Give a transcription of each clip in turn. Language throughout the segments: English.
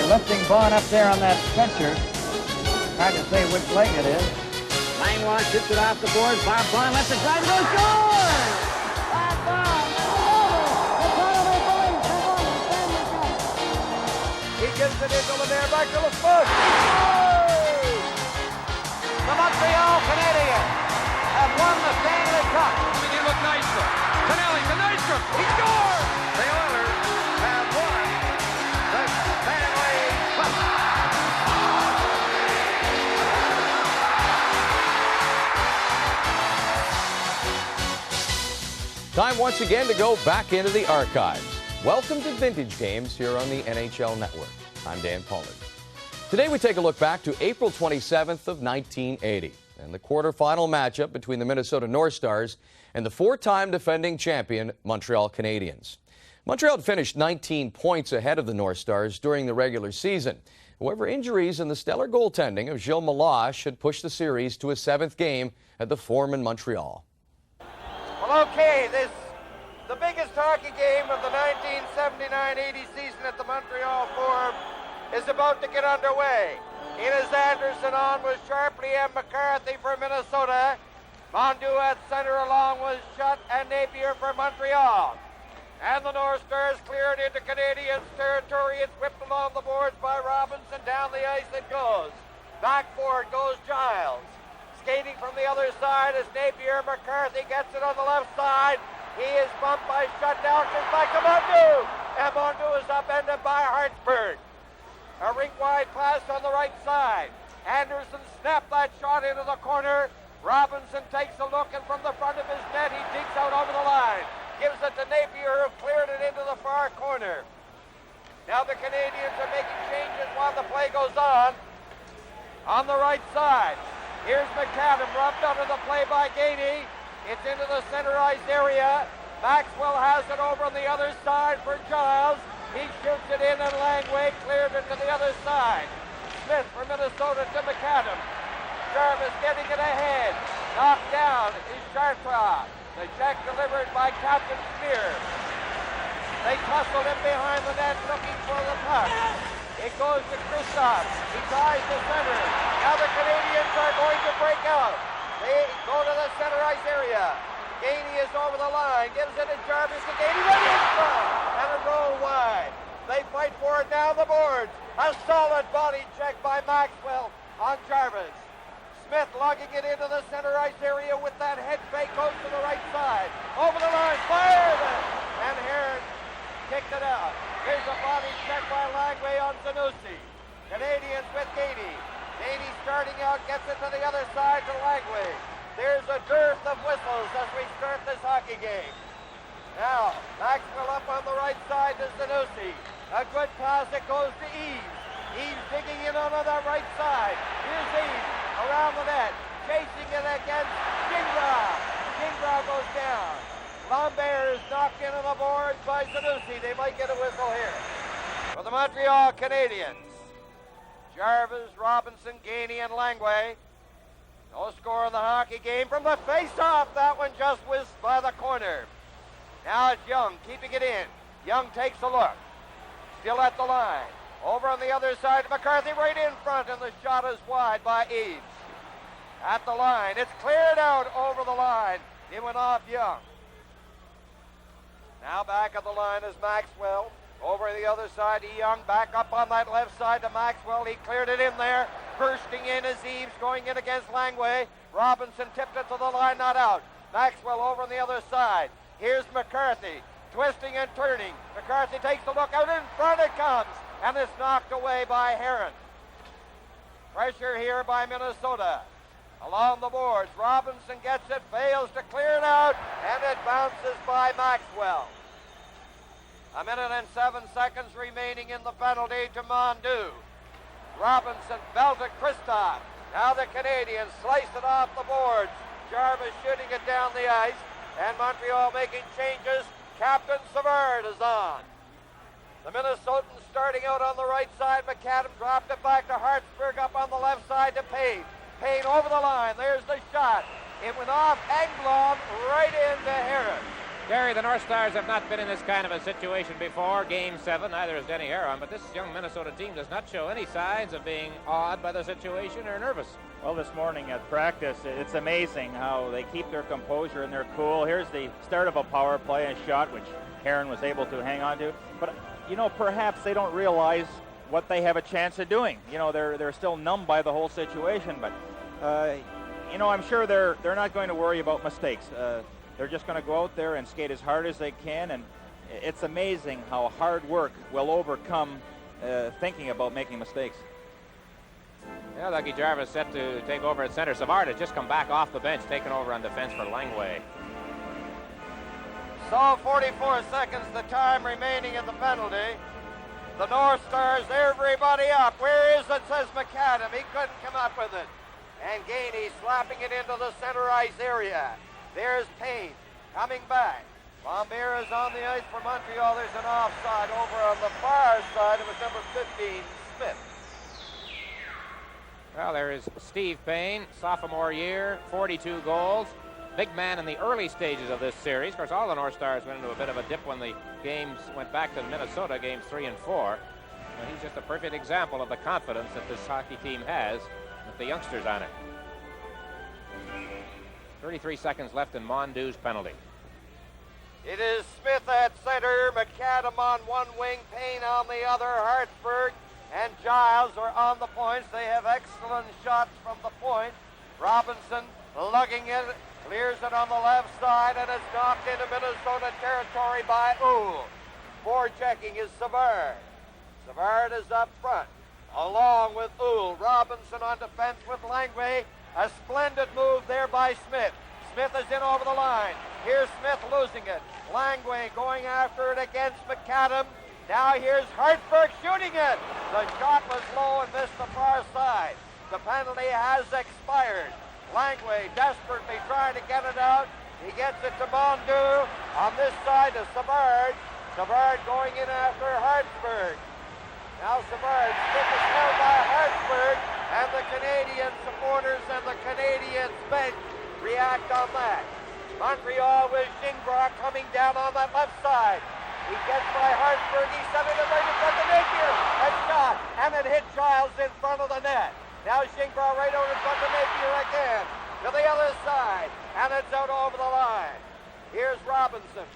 lifting Vaughn up there on that stretcher. Hard to say which leg it is. Langlois shoots it off the boards. Bob Vaughn lets it drive and goes score! Bob Vaughn, he gives it into Lemaire, back to LaFoot. The Montreal Canadiens have won the Stanley Cup. He looked Nystrom. Canelli to Nystrom. He scores! The Oilers have won the Stanley Cup. Time once again to go back into the archives. Welcome to Vintage Games here on the NHL Network. I'm Dan Pollard. Today we take a look back to April 27th of 1980 and the quarterfinal matchup between the Minnesota North Stars and the four-time defending champion Montreal Canadiens. Montreal had finished 19 points ahead of the North Stars during the regular season. However, injuries and the stellar goaltending of Gilles Meloche had pushed the series to a seventh game at the Forum in Montreal. Well, okay, the biggest hockey game of the 1979-80 season at the Montreal Forum is about to get underway. Enos Anderson on with Sharpley and McCarthy for Minnesota. Mondeau at center along with Schutt and Napier for Montreal. And the North Stars cleared into Canadiens territory. It's whipped along the boards by Robinson. Down the ice it goes. Back forward goes Giles. Skating from the other side is Napier. McCarthy gets it on the left side. He is bumped by Schutt down back to Mondeau. And Mondeau is upended by Hartsburg. A rink-wide pass on the right side. Anderson snapped that shot into the corner. Robinson takes a look, and from the front of his net, he digs out over the line. Gives it to Napier, who cleared it into the far corner. Now the Canadiens are making changes while the play goes on. On the right side, here's McAdam, rubbed under the play by Gainey. It's into the center ice area. Maxwell has it over on the other side for Giles. He shoots it in, and Langway cleared it to the other side. Smith for Minnesota to McAdam. Jarvis getting it ahead. Knocked down is Chartrand. The check delivered by Captain Spear. They tussle him behind the net looking for the puck. It goes to Kristoff. He ties the center. Now the Canadiens are going to break out. They go to the center ice area. Gainey is over the line. Gives it to Jarvis to Gainey. Right in front. And a roll wide. They fight for it down the boards. A solid body check by Maxwell on Jarvis. Smith lugging it into the center ice area with that head fake, goes to the right side. Over the line, fired it! And Heron kicked it out. Here's a body check by Langway on Zanussi. Canadiens with Gainey. Gainey starting out, gets it to the other side to Langway. There's a dearth of whistles as we start this hockey game. Now, Maxwell up on the right side to Zanussi. A good pass, it goes to Eves. Eves digging in on the right side. Here's Eves around the net, chasing it against Gingras. Gingras goes down. Lambert is knocked into the boards by Zanussi. They might get a whistle here. For the Montreal Canadiens, Jarvis, Robinson, Gainey, and Langway. No score in the hockey game from the face-off. That one just whizzed by the corner. Now it's Young keeping it in. Young takes a look. Still at the line. Over on the other side, McCarthy right in front, and the shot is wide by Eves. At the line, it's cleared out over the line. It went off Young. Now back at the line is Maxwell. Over the other side to Young, back up on that left side to Maxwell. He cleared it in there. Bursting in is Eves, going in against Langway. Robinson tipped it to the line, not out. Maxwell over on the other side. Here's McCarthy, twisting and turning. McCarthy takes a look, out in front it comes. And it's knocked away by Heron. Pressure here by Minnesota. Along the boards, Robinson gets it, fails to clear it out, and it bounces by Maxwell. 1 minute and 7 seconds remaining in the penalty to Mondeau. Robinson belted Kristoff. Now the Canadiens slice it off the boards. Jarvis shooting it down the ice, and Montreal making changes. Captain Savard is on. The Minnesotans starting out on the right side. McAdam dropped it back to Hartsburg, up on the left side to Payne. Payne over the line. There's the shot. It went off Engblom right into Harris. Gary, the North Stars have not been in this kind of a situation before. Game 7, neither has Denny Aaron, but this young Minnesota team does not show any signs of being awed by the situation or nervous. Well, this morning at practice, it's amazing how they keep their composure and they're cool. Here's the start of a power play, a shot which Heron was able to hang on to. But, you know, perhaps they don't realize what they have a chance of doing. You know, they're still numb by the whole situation, but, you know, I'm sure they're not going to worry about mistakes. They're just going to go out there and skate as hard as they can, and it's amazing how hard work will overcome thinking about making mistakes. Yeah, Lucky Jarvis set to take over at center. Savard has just come back off the bench, taking over on defense for Langway. So 44 seconds the time remaining in the penalty. The North Stars, everybody up. Where is it, says McAdam. He couldn't come up with it. And Gainey slapping it into the center ice area. There's Payne coming back. Lambert is on the ice for Montreal. There's an offside over on the far side. It was number 15, Smith. Well, there is Steve Payne, sophomore year, 42 goals. Big man in the early stages of this series. Of course, all the North Stars went into a bit of a dip when the games went back to Minnesota, games 3 and 4. And he's just a perfect example of the confidence that this hockey team has with the youngsters on it. 33 seconds left in Mondou's penalty. It is Smith at center, McAdam on one wing, Payne on the other, Hartsburg and Giles are on the points. They have excellent shots from the point. Robinson lugging it, clears it on the left side, and it's knocked into Minnesota territory by Uhl. Forechecking is Savard. Savard is up front, along with Uhl. Robinson on defense with Langway. A splendid move there by Smith. Smith is in over the line. Here's Smith losing it. Langway going after it against McAdam. Now here's Hartberg shooting it. The shot was low and missed the far side. The penalty has expired. Langway desperately trying to get it out. He gets it to Mondou. On this side is Savard. Savard going in after Hartsburg. Now Savard, stick is held by Hartsburg, and the Canadian supporters and the Canadians bench react on that. Montreal with Gingras coming down on that left side. He gets by Hartsburg, he's sending it right in front of Napier. A shot, and it hit Giles in front of the net. Now Gingras right over in front of Napier again. To the other side, and it's out over the line. Here's Robinson,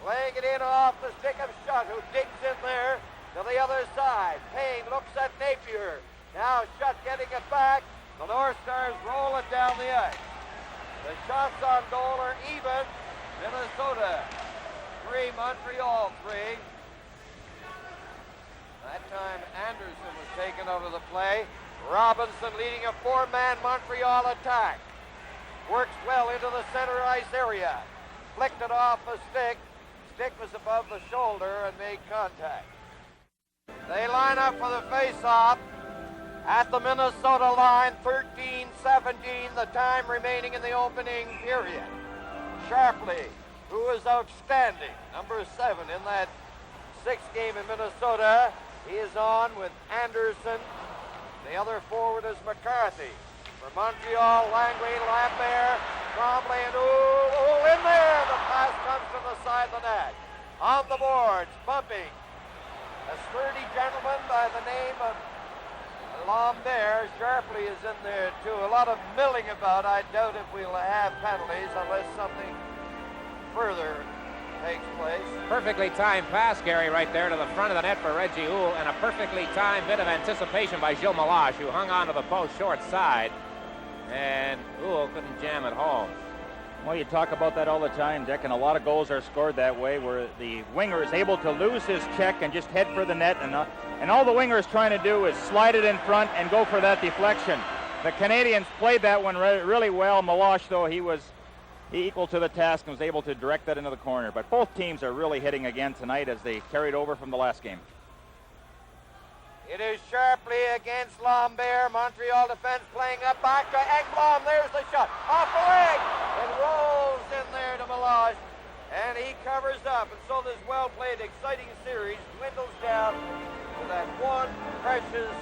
laying it in off the stick of Shutt, who digs in there. To the other side, Payne looks at Napier. Now Shutt getting it back. The North Stars roll it down the ice. The shots on goal are even. Minnesota 3, Montreal 3. That time Anderson was taken out of the play. Robinson leading a 4-man Montreal attack. Works well into the center ice area. Flicked it off a stick. Stick was above the shoulder and made contact. They line up for the face-off at the Minnesota line, 13-17, the time remaining in the opening period. Sharpley, who is outstanding, number 7 in that 6th game in Minnesota. He is on with Anderson. The other forward is McCarthy. For Montreal, Langway, Lambert, Tremblay, and Uhl in there. The pass comes to the side of the net. On the boards, bumping. A sturdy gentleman by the name of Lambert. Sharpley is in there too. A lot of milling about. I doubt if we'll have penalties unless something further takes place. Perfectly timed pass, Gary, right there to the front of the net for Reggie Uhl, and a perfectly timed bit of anticipation by Gilles Meloche, who hung on to the post short side, and Uhl couldn't jam it home. Well, you talk about that all the time, Dick, and a lot of goals are scored that way where the winger is able to lose his check and just head for the net, and all the winger is trying to do is slide it in front and go for that deflection. The Canadians played that one really well. Meloche, though, he equal to the task and was able to direct that into the corner. But both teams are really hitting again tonight as they carried over from the last game. It is Sharpley against Lambert. Montreal defense playing up back to Engblom. There's the shot. Off the leg. It rolls in there to Meloche. And he covers up. And so this well-played, exciting series dwindles down to that one precious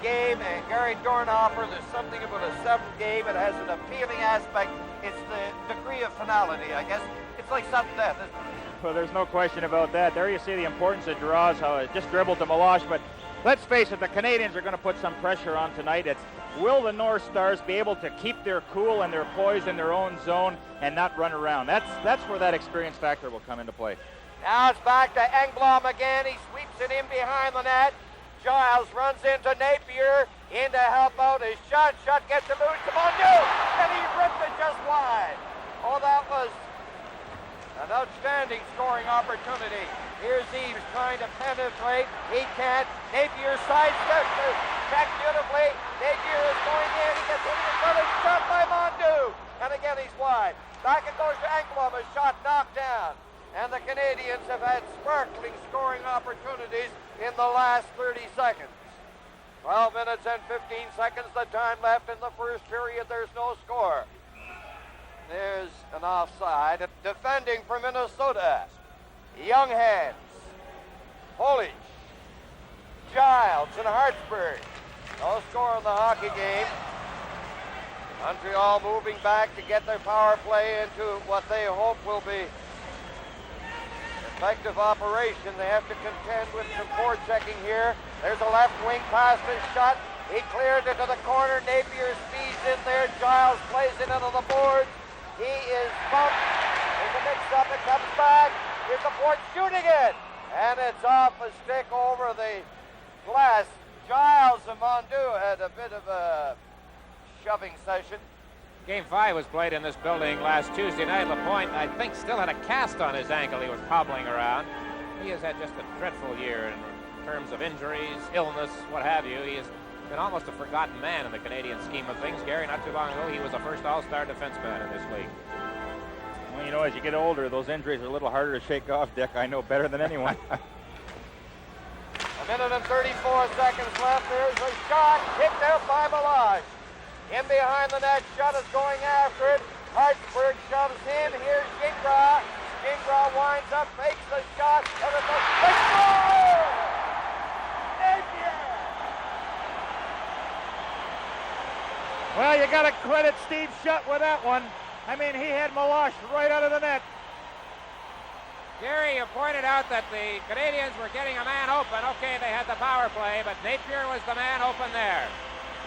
game, and Gary Dornhofer, there's something about a 7th game. It has an appealing aspect. It's the degree of finality, I guess. It's like sudden death, isn't it? Well, there's no question about that. There you see the importance of draws, how it just dribbled to Meloche. But let's face it, the Canadians are going to put some pressure on tonight. It's will the North Stars be able to keep their cool and their poise in their own zone and not run around? That's where that experience factor will come into play. Now it's back to Engblom again. He sweeps it in behind the net. Giles runs into Napier, in to help out. His shot gets it loose to Mondu, and he ripped it just wide. Oh, that was an outstanding scoring opportunity. Here's Eves trying to penetrate. He can't. Napier sidesteps it. Check beautifully. Napier is going in. He gets hit in front of shot by Mondu. And again he's wide. Back it goes to Engblom. A shot knocked down. And the Canadians have had sparkling scoring opportunities in the last 30 seconds. 12 minutes and 15 seconds, the time left in the first period. There's no score. There's an offside. Defending for Minnesota. Young hands. Polish. Giles and Hartsburg. No score in the hockey game. Montreal moving back to get their power play into what they hope will be effective operation. They have to contend with some forechecking here. There's a left wing pass to shot. He cleared it to the corner. Napier speeds in there. Giles plays it into the boards. He is bumped. There's a mix-up. It comes back. Here's the board shooting it. And it's off a stick over the glass. Giles and Mondu had a bit of a shoving session. Game 5 was played in this building last Tuesday night. Lapointe, I think, still had a cast on his ankle. He was hobbling around. He has had just a dreadful year in terms of injuries, illness, what have you. He has been almost a forgotten man in the Canadian scheme of things. Gary, not too long ago, he was a first all-star defenseman in this league. Well, you know, as you get older, those injuries are a little harder to shake off, Dick. I know better than anyone. A minute and 34 seconds left. There's a shot kicked out by Meloche. In behind the net, shot is going after it. Hartsburg shoves in. Here's Gingras. Gingras winds up, fakes the shot, and it's a big goal! Napier! Well, you got to credit Steve Shutt with that one. I mean, he had Meloche right out of the net. Gary, you pointed out that the Canadians were getting a man open. Okay, they had the power play, but Napier was the man open there.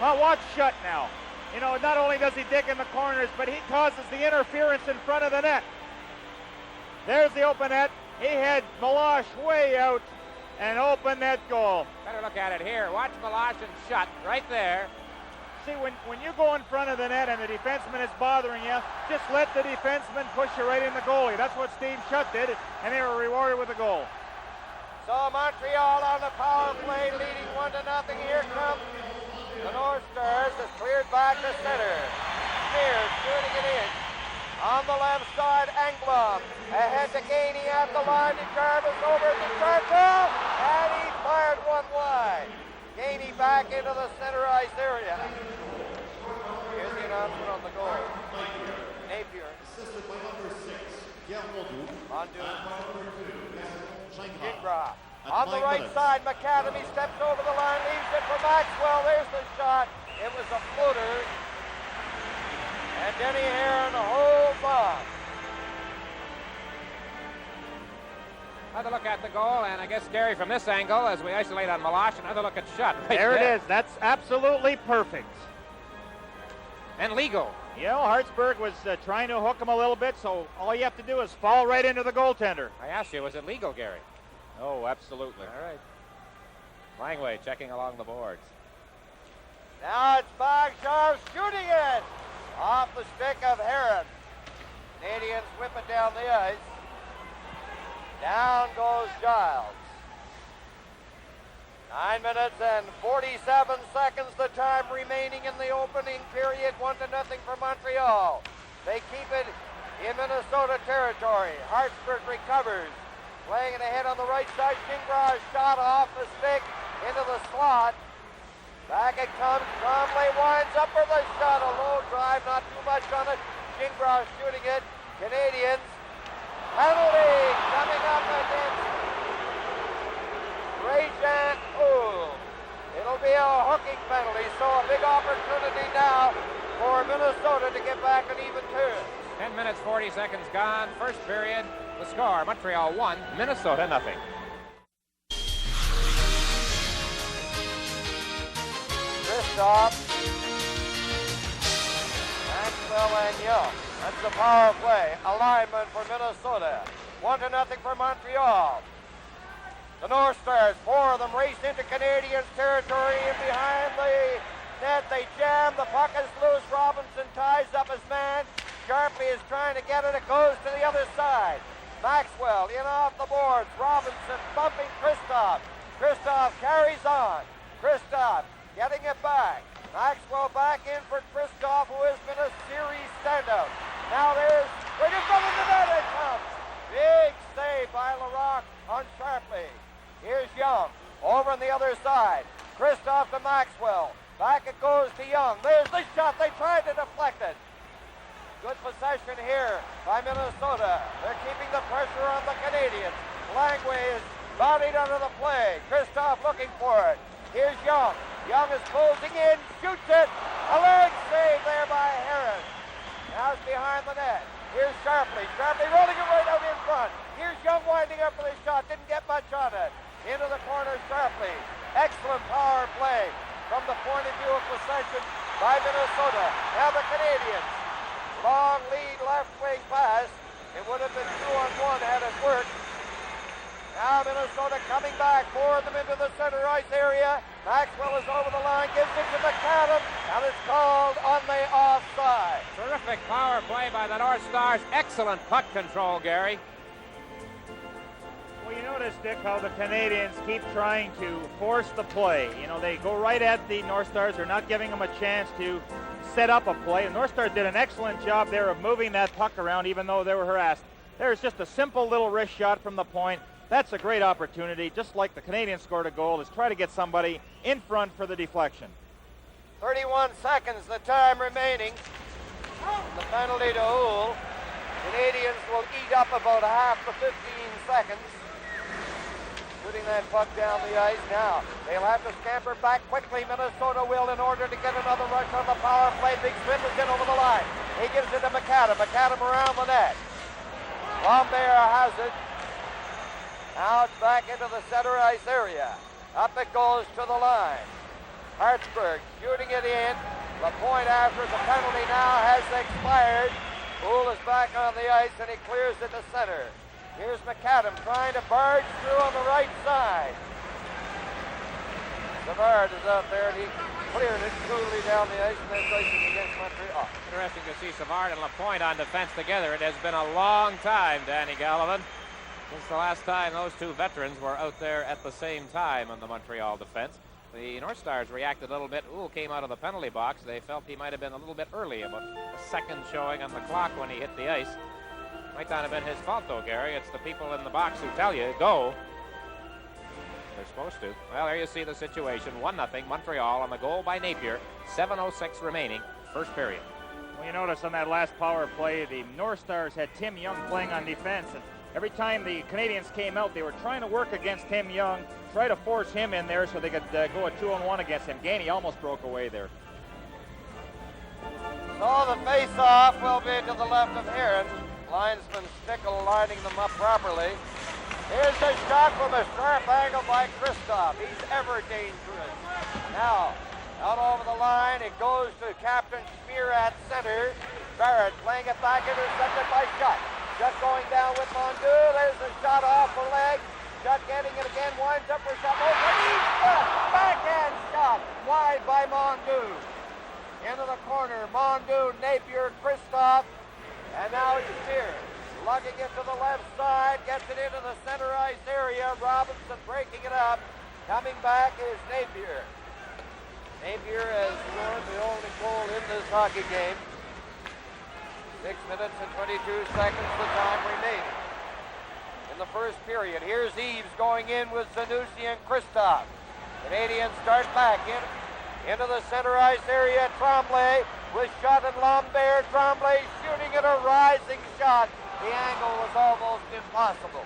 Well, watch Shutt now. You know, not only does he dig in the corners, but he causes the interference in front of the net. There's the open net. He had Meloche way out and open net goal. Better look at it here. Watch Meloche and Shutt right there. See, when you go in front of the net and the defenseman is bothering you, just let the defenseman push you right in the goalie. That's what Steve Shutt did, and they were rewarded with a goal. So Montreal on the power play, leading 1-0. Here comes the North Stars. Is cleared back to center. Spears shooting it in. On the left side, Engblom. Ahead to Gainey at the line to Jarvis, over to Chartwell, and he fired one wide. Gainey back into the center ice area. Here's the announcement on the goal. Napier. Mondu. Gingras. On the right side, McAdamy steps over the line, leaves it for Maxwell. There's the shot. It was a floater. And Denny Heron holds on. Another look at the goal, and I guess, Gary, from this angle, as we isolate on Meloche, another look at Shutt. Right there it is. That's absolutely perfect. And legal. You know, Hartsburg was trying to hook him a little bit, so all you have to do is fall right into the goaltender. I asked you, was it legal, Gary? Oh, absolutely. All right. Langway checking along the boards. Now it's Bagshaw shooting it off the stick of Heron. Canadians whip it down the ice. Down goes Giles. 9 minutes and 47 seconds, the time remaining in the opening period. 1-0 for Montreal. They keep it in Minnesota territory. Hartsburg recovers. Playing it ahead on the right side. Gingras shot off the stick into the slot. Back it comes. Tremblay winds up for the shot. A low drive, not too much on it. Gingras shooting it. Canadians. Penalty coming up against Ray-Jean Houle. It'll be a hooking penalty, so a big opportunity now for Minnesota to get back an even turn. 10 minutes, 40 seconds gone. First period, the score, Montreal 1, Minnesota 0. Kristoff, Maxwell, and Young. That's the power play. Alignment for Minnesota. 1-0 for Montreal. The North Stars, 4 of them, race into Canadiens territory and behind the net. They jam. The puck is loose. Robinson ties up his man. Sharpley is trying to get it. It goes to the other side. Maxwell in off the boards. Robinson bumping Kristoff. Kristoff carries on. Kristoff getting it back. Maxwell back in for Kristoff, who has been a series standout. Now there's just over the net it comes. Big save by Larocque on Sharpley. Here's Young over on the other side. Kristoff to Maxwell. Back it goes to Young. There's the shot. They tried to deflect it. Good possession here by Minnesota. They're keeping the pressure on the Canadiens. Langway is bodied under the play. Kristoff looking for it. Here's Young. Young is closing in, shoots it. A leg save there by Heron. Now it's behind the net. Here's Sharpley. Sharpley rolling it right out in front. Here's Young winding up for the shot. Didn't get much on it. Into the corner, Sharpley. Excellent power play from the point of view of possession by Minnesota. Now the Canadiens. Long lead left wing pass. It would have been 2-on-1 had it worked. Now Minnesota coming back, 4 of them into the center ice area. Maxwell is over the line, gives it to McAdam, and it's called on the offside. Terrific power play by the North Stars. Excellent puck control, Gary. Well, you notice, Dick, how the Canadiens keep trying to force the play. You know, they go right at the North Stars. They're not giving them a chance to set up a play. The North Stars did an excellent job there of moving that puck around, even though they were harassed. There's just a simple little wrist shot from the point. That's a great opportunity, just like the Canadiens scored a goal, is try to get somebody in front for the deflection. 31 seconds, the time remaining. The penalty to Houle. Canadiens will eat up about half the 15 seconds. Shooting that puck down the ice now. They'll have to scamper back quickly. Minnesota will in order to get another rush on the power play. Big Smith is in over the line. He gives it to McAdam. McAdam around the net. Lambert has it. Now it's back into the center ice area. Up it goes to the line. Hartsburg shooting it in. LaPointe after the penalty now has expired. Houle is back on the ice and he clears it to center. Here's McAdam trying to barge through on the right side. Savard is out there and he cleared it coolly down the ice and then racing against Montreal. Interesting to see Savard and LaPointe on defense together. It has been a long time, Danny Gallivan, since the last time those two veterans were out there at the same time on the Montreal defense. The North Stars reacted a little bit. Houle came out of the penalty box. They felt he might have been a little bit early, about a second showing on the clock when he hit the ice. Might not have been his fault, though, Gary. It's the people in the box who tell you, go. They're supposed to. Well, there you see the situation. 1-0, Montreal on the goal by Napier. 7:06 remaining, first period. Well, you notice on that last power play, the North Stars had Tim Young playing on defense. And every time the Canadiens came out, they were trying to work against Tim Young, try to force him in there so they could go a 2-on-1 against him. Gainey almost broke away there. So the face-off will be to the left of Heron. Linesman Stickle lining them up properly. Here's a shot from a sharp angle by Kristoff. He's ever dangerous. Now, out over the line, it goes to Captain Schmier at center. Barrett playing it back, intercepted by Schutt. Schutt going down with Mondeau. There's a shot off the leg. Schutt getting it again, winds up for a shot. Backhand shot wide by Mondeau. Into the corner, Mondeau, Napier, Kristoff, and now it's Schmier. Lugging it to the left side, gets it into the center ice area. Robinson breaking it up. Coming back is Napier. Napier has scored the only goal in this hockey game. 6 minutes and 22 seconds, the time remaining in the first period. Here's Eaves going in with Zanussi and Kristoff. Canadiens start back into the center ice area. Tremblay with Schutt and Lambert. Tremblay shooting at a rising shot. The angle was almost impossible.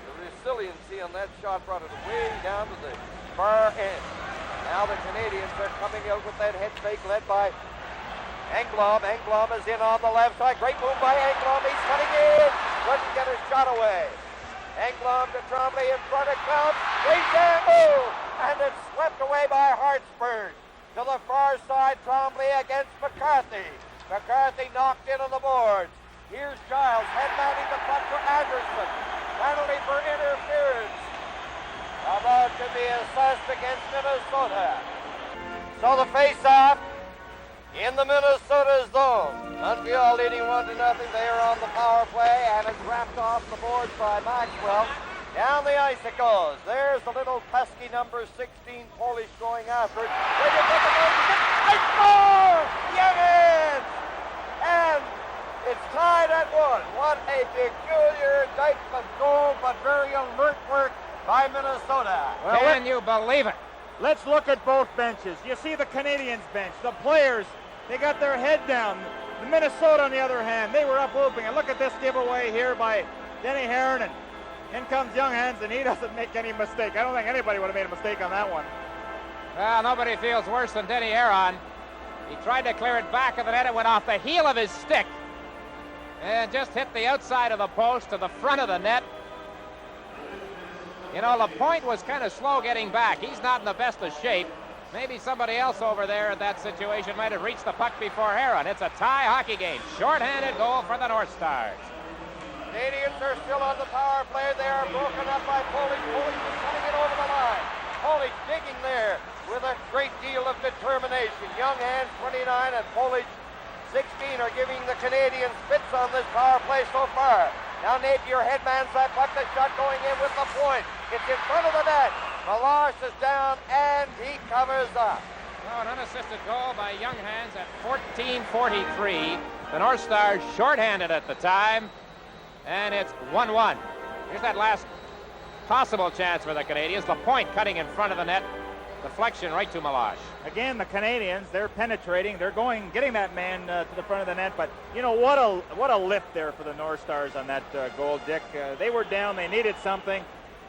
The resiliency on that shot brought it way down to the far end. Now the Canadians are coming out with that head fake led by Engblom. Engblom is in on the left side. Great move by Engblom. He's cutting in. Couldn't get a shot away. Engblom to Trombley in front of counts. Great jam move. And it's swept away by Hartsburg. To the far side, Trombley against McCarthy. McCarthy knocked in on the boards. Here's Giles headmanning the puck for Anderson. Penalty for interference. About to be assessed against Minnesota. So the face-off in the Minnesota zone. Montreal leading 1-0. They are on the power play, and it's wrapped off the boards by Maxwell. Down the ice it goes. There's the little pesky number 16 Polish going after it. They just put the goal. They score! Yes! And it's tied at 1. What a peculiar type of goal, but very alert work by Minnesota. Well, Can you believe it? Let's look at both benches. You see the Canadians bench. The players, they got their head down. The Minnesota, on the other hand, they were up whooping. And look at this giveaway here by Denny Herron. And in comes Younghans, and he doesn't make any mistake. I don't think anybody would have made a mistake on that one. Well, nobody feels worse than Denny Herron. He tried to clear it back of the net. It went off the heel of his stick and just hit the outside of the post to the front of the net. You know, Lapointe was kind of slow getting back. He's not in the best of shape. Maybe somebody else over there in that situation might have reached the puck before Herron. It's a tie hockey game. Short-handed goal for the North Stars. Canadians are still on the power play. They are broken up by Polish. Polish is coming in over the line. Polish digging there with a great deal of determination. Younghans, 29, and Polish, 16, are giving the Canadians fits on this power play so far. Now Napier headmans that puck. The shot going in with the point. It's in front of the net. Meloche is down, and he covers up. Oh, an unassisted goal by Younghans at 14:43. The North Stars shorthanded at the time, and it's 1-1. Here's that last possible chance for the Canadians. Lapointe cutting in front of the net. Deflection right to Meloche. Again, the Canadians, they're penetrating. They're going, getting that man to the front of the net. But, you know, what a lift there for the North Stars on that goal, Dick. They were down. They needed something.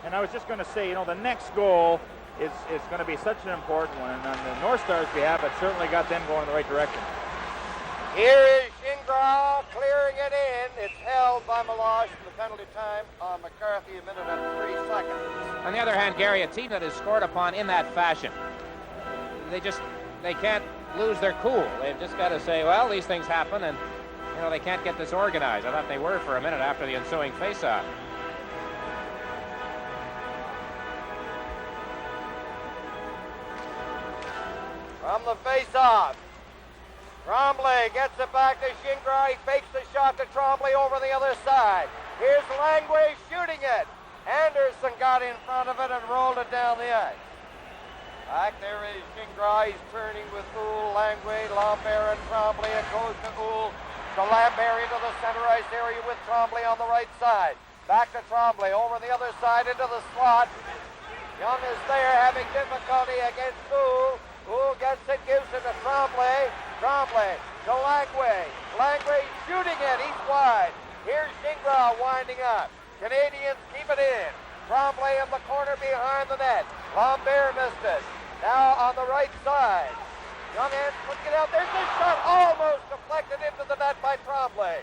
And I was just going to say, you know, the next goal is going to be such an important one. And on the North Stars' behalf, it certainly got them going in the right direction. Here is Shingrau clearing it in. It's held by Meloche for the penalty time on McCarthy, 1 minute and 3 seconds. On the other hand, Gary, a team that is scored upon in that fashion, they can't lose their cool. They've just got to say, well, these things happen, and, you know, they can't get this organized. I thought they were for a minute after the ensuing faceoff. From the face-off, Trombley gets it back to Shingrau. He fakes the shot to Trombley over the other side. Here's Langway shooting it. Anderson got in front of it and rolled it down the ice. Back there is Shingrau. He's turning with Oul, Langway, Lambert, and Trombley. It goes to Oul, to Lambert into the center ice area with Trombley on the right side. Back to Trombley over the other side into the slot. Young is there having difficulty against Oul. Oul gets it, gives it to Trombley. Trombley to Langway. Langway shooting it. He's wide. Here's Shingrau winding up. Canadians keep it in. Trombley in the corner behind the net. Lambert missed it. Now on the right side. Younghans couldn't get out. There's the shot almost deflected into the net by Trombley.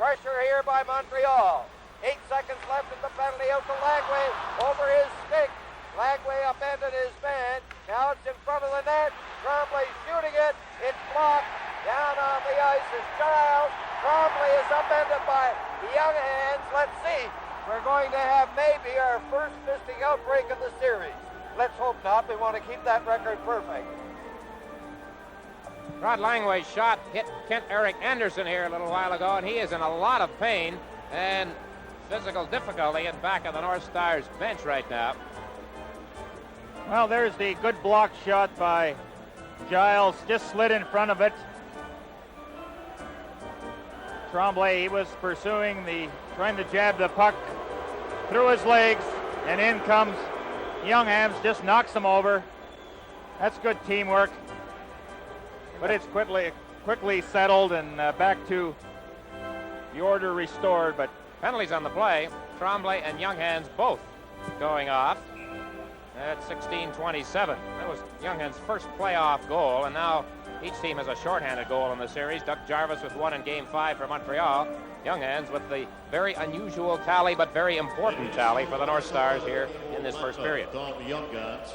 Pressure here by Montreal. 8 seconds left in the penalty out to Langway over his stick. Langway upended his man. Now it's in front of the net. Trombley shooting it. It's blocked. Down on the ice is Giles. Trombley is upended by Younghans. Let's see. We're going to have maybe our first fisting outbreak of the series. Let's hope not. We want to keep that record perfect. Rod Langway's shot hit Kent Eric Anderson here a little while ago, and he is in a lot of pain and physical difficulty in back of the North Stars bench right now. Well, there's the good block shot by Giles, just slid in front of it. Trombley, he was pursuing trying to jab the puck through his legs, and in comes Younghans, just knocks him over. That's good teamwork. But it's quickly settled and back to the order restored. But penalties on the play. Trombley and Younghans both going off. at 16:27. That was Younghen's first playoff goal, and now each team has a shorthanded goal in the series. Doug Jarvis with one in Game 5 for Montreal. Younghens with the very unusual tally, but very important tally for the North Stars here in this first period.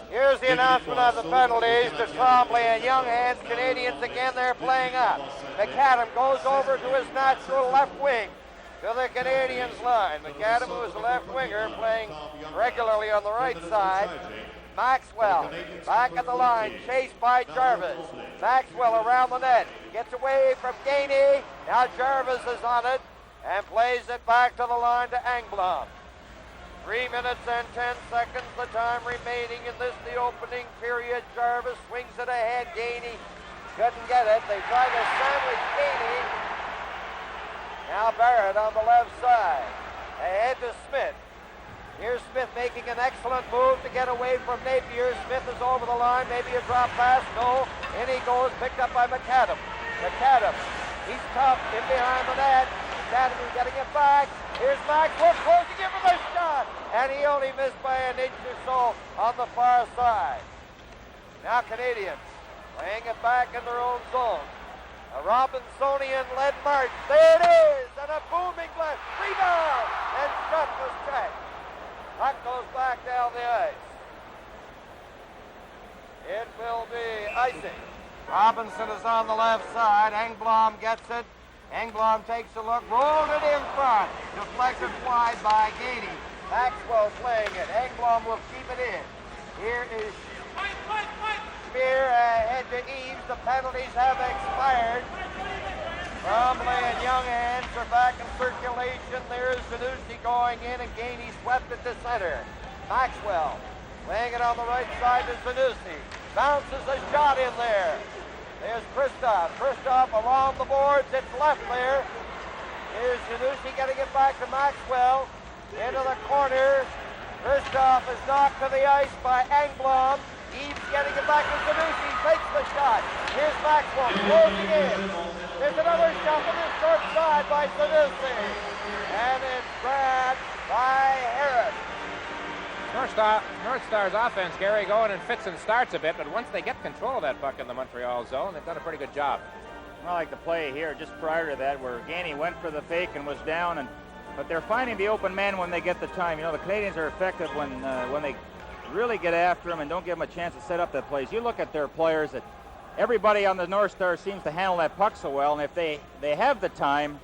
Here's the announcement of the penalties to Trombley and Younghens. Canadians again, they're playing up. McAdam goes over to his natural left wing to the Canadians line. McAdam, who is a left winger, playing regularly on the right side. Maxwell back at the line, chased by Jarvis. Maxwell around the net, gets away from Gainey. Now Jarvis is on it and plays it back to the line to Engblom. 3 minutes and 10 seconds, the time remaining in this, the opening period. Jarvis swings it ahead. Gainey couldn't get it. They try to sandwich Gainey. Now Barrett on the left side. Ahead to Smith. Here's Smith making an excellent move to get away from Napier. Smith is over the line. Maybe a drop pass. No. In he goes, picked up by McAdam. McAdam, he's tough in behind the net. McAdam is getting it back. Here's Maxwell closing in with a shot. And he only missed by an inch or so on the far side. Now Canadians playing it back in their own zone. A Robinsonian-led march. There it is. And a booming blast. Rebound. And shot was checked. Puck goes back down the ice. It will be icing. Robinson is on the left side. Engblom gets it. Engblom takes a look, rolled it in front. Deflected wide by Gainey. Maxwell playing it. Engblom will keep it in. Here is Spear ahead to Eaves. The penalties have expired. Trombley and Younghens are back in circulation. There's Zanussi going in, and Gainey swept it to center. Maxwell laying it on the right side to Zanussi. Bounces a shot in there. There's Kristoff. Kristoff along the boards. It's left there. Here's Zanussi getting it back to Maxwell. Into the corner. Kristoff is knocked to the ice by Engblom. Eaves getting it back to Zanussi. Takes the shot. Here's Maxwell closing in. There's another shot from the short side by Zanussi. And it's grabbed by Harris. North Stars offense, Gary, going in fits and starts a bit, but once they get control of that puck in the Montreal zone, they've done a pretty good job. I like the play here just prior to that where Gainey went for the fake and was down, but they're finding the open man when they get the time. You know, the Canadians are effective when they really get after them and don't give them a chance to set up that plays. You look at their players, that everybody on the North Stars seems to handle that puck so well, and if they have the time,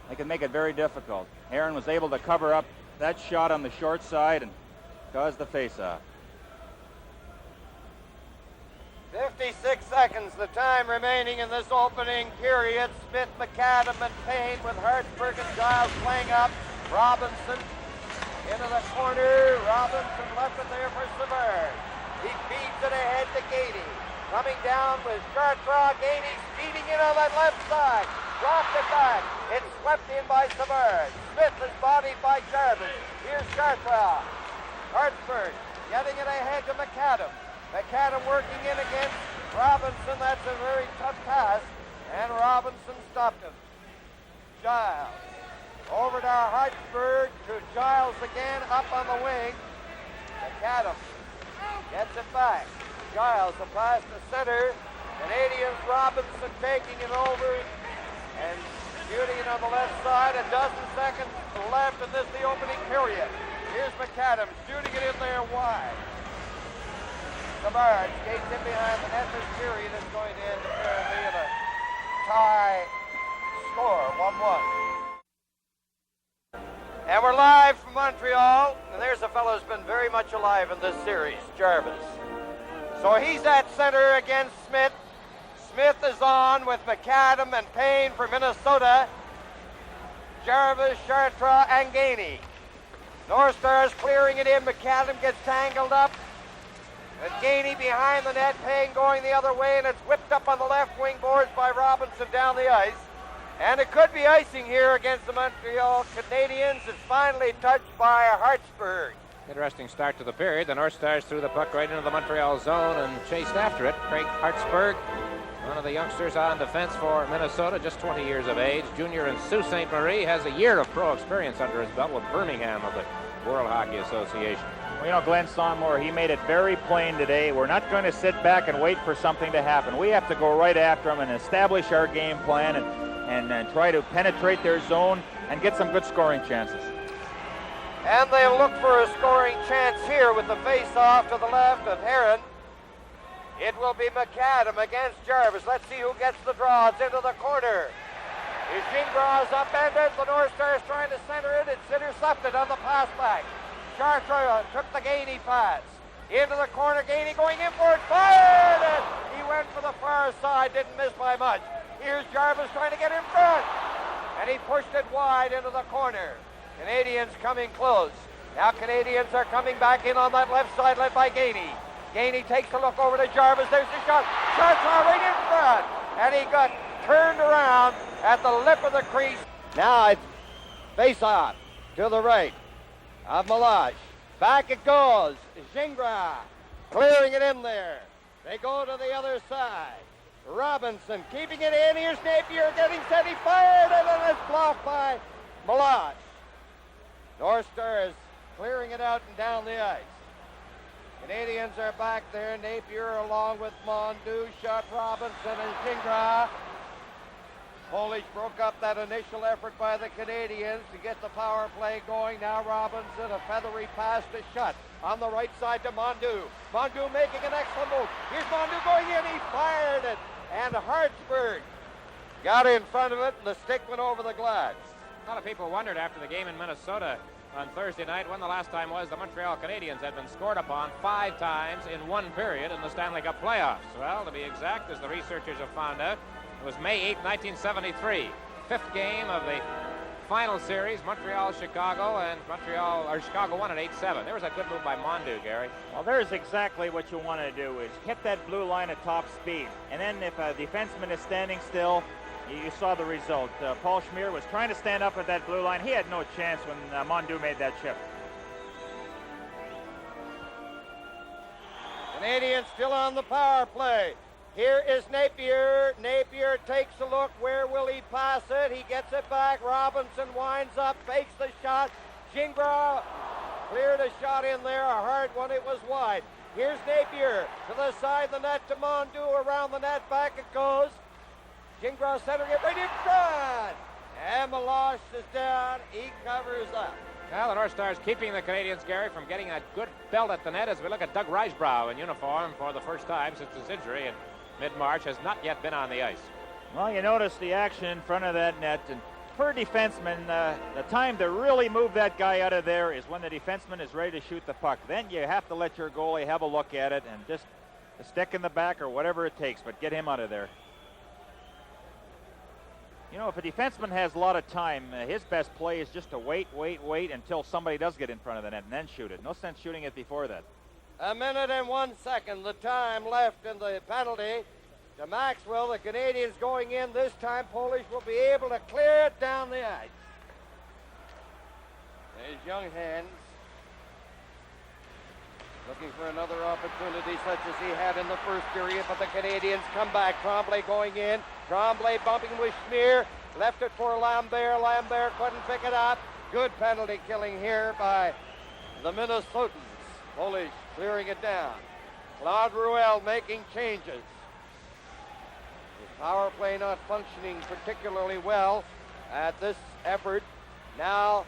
they can make it very difficult. Aaron was able to cover up that shot on the short side and caused the face-off. 56 seconds, the time remaining in this opening period. Smith, McAdam, and Payne with Hartsburg and Giles playing up. Robinson into the corner. Robinson left it there for Savard. He feeds it ahead to Gainey. Coming down with Chartrand. Gainey speeding in on that left side. Dropped it back. It's swept in by Savard. Smith is bodied by Jarvis. Here's Chartrand. Hartsburg getting it ahead to McAdam. McAdam working in against Robinson. That's a very tough pass. And Robinson stopped him. Giles. Over to Hartsburg, to Giles again, up on the wing. McAdam gets it back. Giles, a pass to center. Canadians, Robinson taking it over and shooting it on the left side. A dozen seconds left in this, the opening period. Here's McAdam shooting it in there wide. Savard skates in behind the net. This period is going to end apparently in a tie score, 1-1. And we're live from Montreal, and there's a fellow who's been very much alive in this series, Jarvis. So he's at center against Smith. Smith is on with McAdam and Payne for Minnesota. Jarvis, Chartrand, and Gainey. North Stars clearing it in. McAdam gets tangled up. And Gainey behind the net, Payne going the other way, and it's whipped up on the left wing boards by Robinson down the ice. And it could be icing here against the Montreal Canadiens. It's finally touched by Hartsburg. Interesting start to the period. The North Stars threw the puck right into the Montreal zone and chased after it. Craig Hartsburg, one of the youngsters on defense for Minnesota, just 20 years of age. Junior in Sault Ste. Marie, has a year of pro experience under his belt with Birmingham of the World Hockey Association. Well, you know, Glenn Sonmore, he made it very plain today. We're not going to sit back and wait for something to happen. We have to go right after them and establish our game plan and try to penetrate their zone and get some good scoring chances. And they'll look for a scoring chance here with the face-off to the left of Heron. It will be McAdam against Jarvis. Let's see who gets the draw. It's into the corner. Gingras upended. The North Stars trying to center it. It's intercepted on the pass back. Chartres took the Gainey pass. Into the corner. Gainey going in for it. Fired it. He went for the far side. Didn't miss by much. Here's Jarvis trying to get in front. And he pushed it wide into the corner. Canadians coming close. Now Canadians are coming back in on that left side led by Gainey. Gainey takes a look over to Jarvis. There's the shot. Chartres right in front. And he got turned around at the lip of the crease. Now it's face off to the right of Malage. Back it goes. Gingras clearing it in there. They go to the other side. Robinson keeping it in. Here's Napier getting set. He fired and then it's blocked by Malage. North Stars clearing it out and down the ice. Canadians are back there. Napier along with Mondu shot Robinson and Gingras. Polish broke up that initial effort by the Canadians to get the power play going. Now Robinson, a feathery pass to Shutt. On the right side to Mondu. Mondu making an excellent move. Here's Mondu going in. He fired it. And Hartsburg got in front of it, and the stick went over the glass. A lot of people wondered after the game in Minnesota on Thursday night when the last time was the Montreal Canadiens had been scored upon 5 times in one period in the Stanley Cup playoffs. Well, to be exact, as the researchers have found out, it was May 8, 1973, 5th game of the final series, Montreal-Chicago, and Chicago won at 8-7. There was a good move by Mondu, Gary. Well, there's exactly what you want to do is hit that blue line at top speed. And then if a defenseman is standing still, you saw the result. Paul Schmier was trying to stand up at that blue line. He had no chance when Mondu made that chip. Canadians still on the power play. Here is Napier. Napier takes a look. Where will he pass it? He gets it back. Robinson winds up, fakes the shot. Gingras cleared a shot in there, a hard one. It was wide. Here's Napier to the side of the net to Mondu. Around the net, back it goes. Gingras centering it right in front. And Malage is down. He covers up. Well, the North Stars keeping the Canadians, Gary, from getting a good belt at the net as we look at Doug Reisbrow in uniform for the first time since his injury in mid-March, has not yet been on the ice. Well, you notice the action in front of that net, and for a defenseman, the time to really move that guy out of there is when the defenseman is ready to shoot the puck. Then you have to let your goalie have a look at it and just a stick in the back or whatever it takes, but get him out of there. You know, if a defenseman has a lot of time, his best play is just to wait until somebody does get in front of the net and then shoot it. No sense shooting it before that. 1 minute and 1 second, the time left in the penalty to Maxwell. The Canadians going in this time. Polish will be able to clear it down the ice. There's young hands looking for another opportunity such as he had in the first period, but the Canadians come back. Tremblay going in. Tremblay bumping with Schmier. Left it for Lambert. Lambert couldn't pick it up. Good penalty killing here by the Minnesotans. Polish clearing it down. Claude Ruel making changes. The power play not functioning particularly well at this effort. Now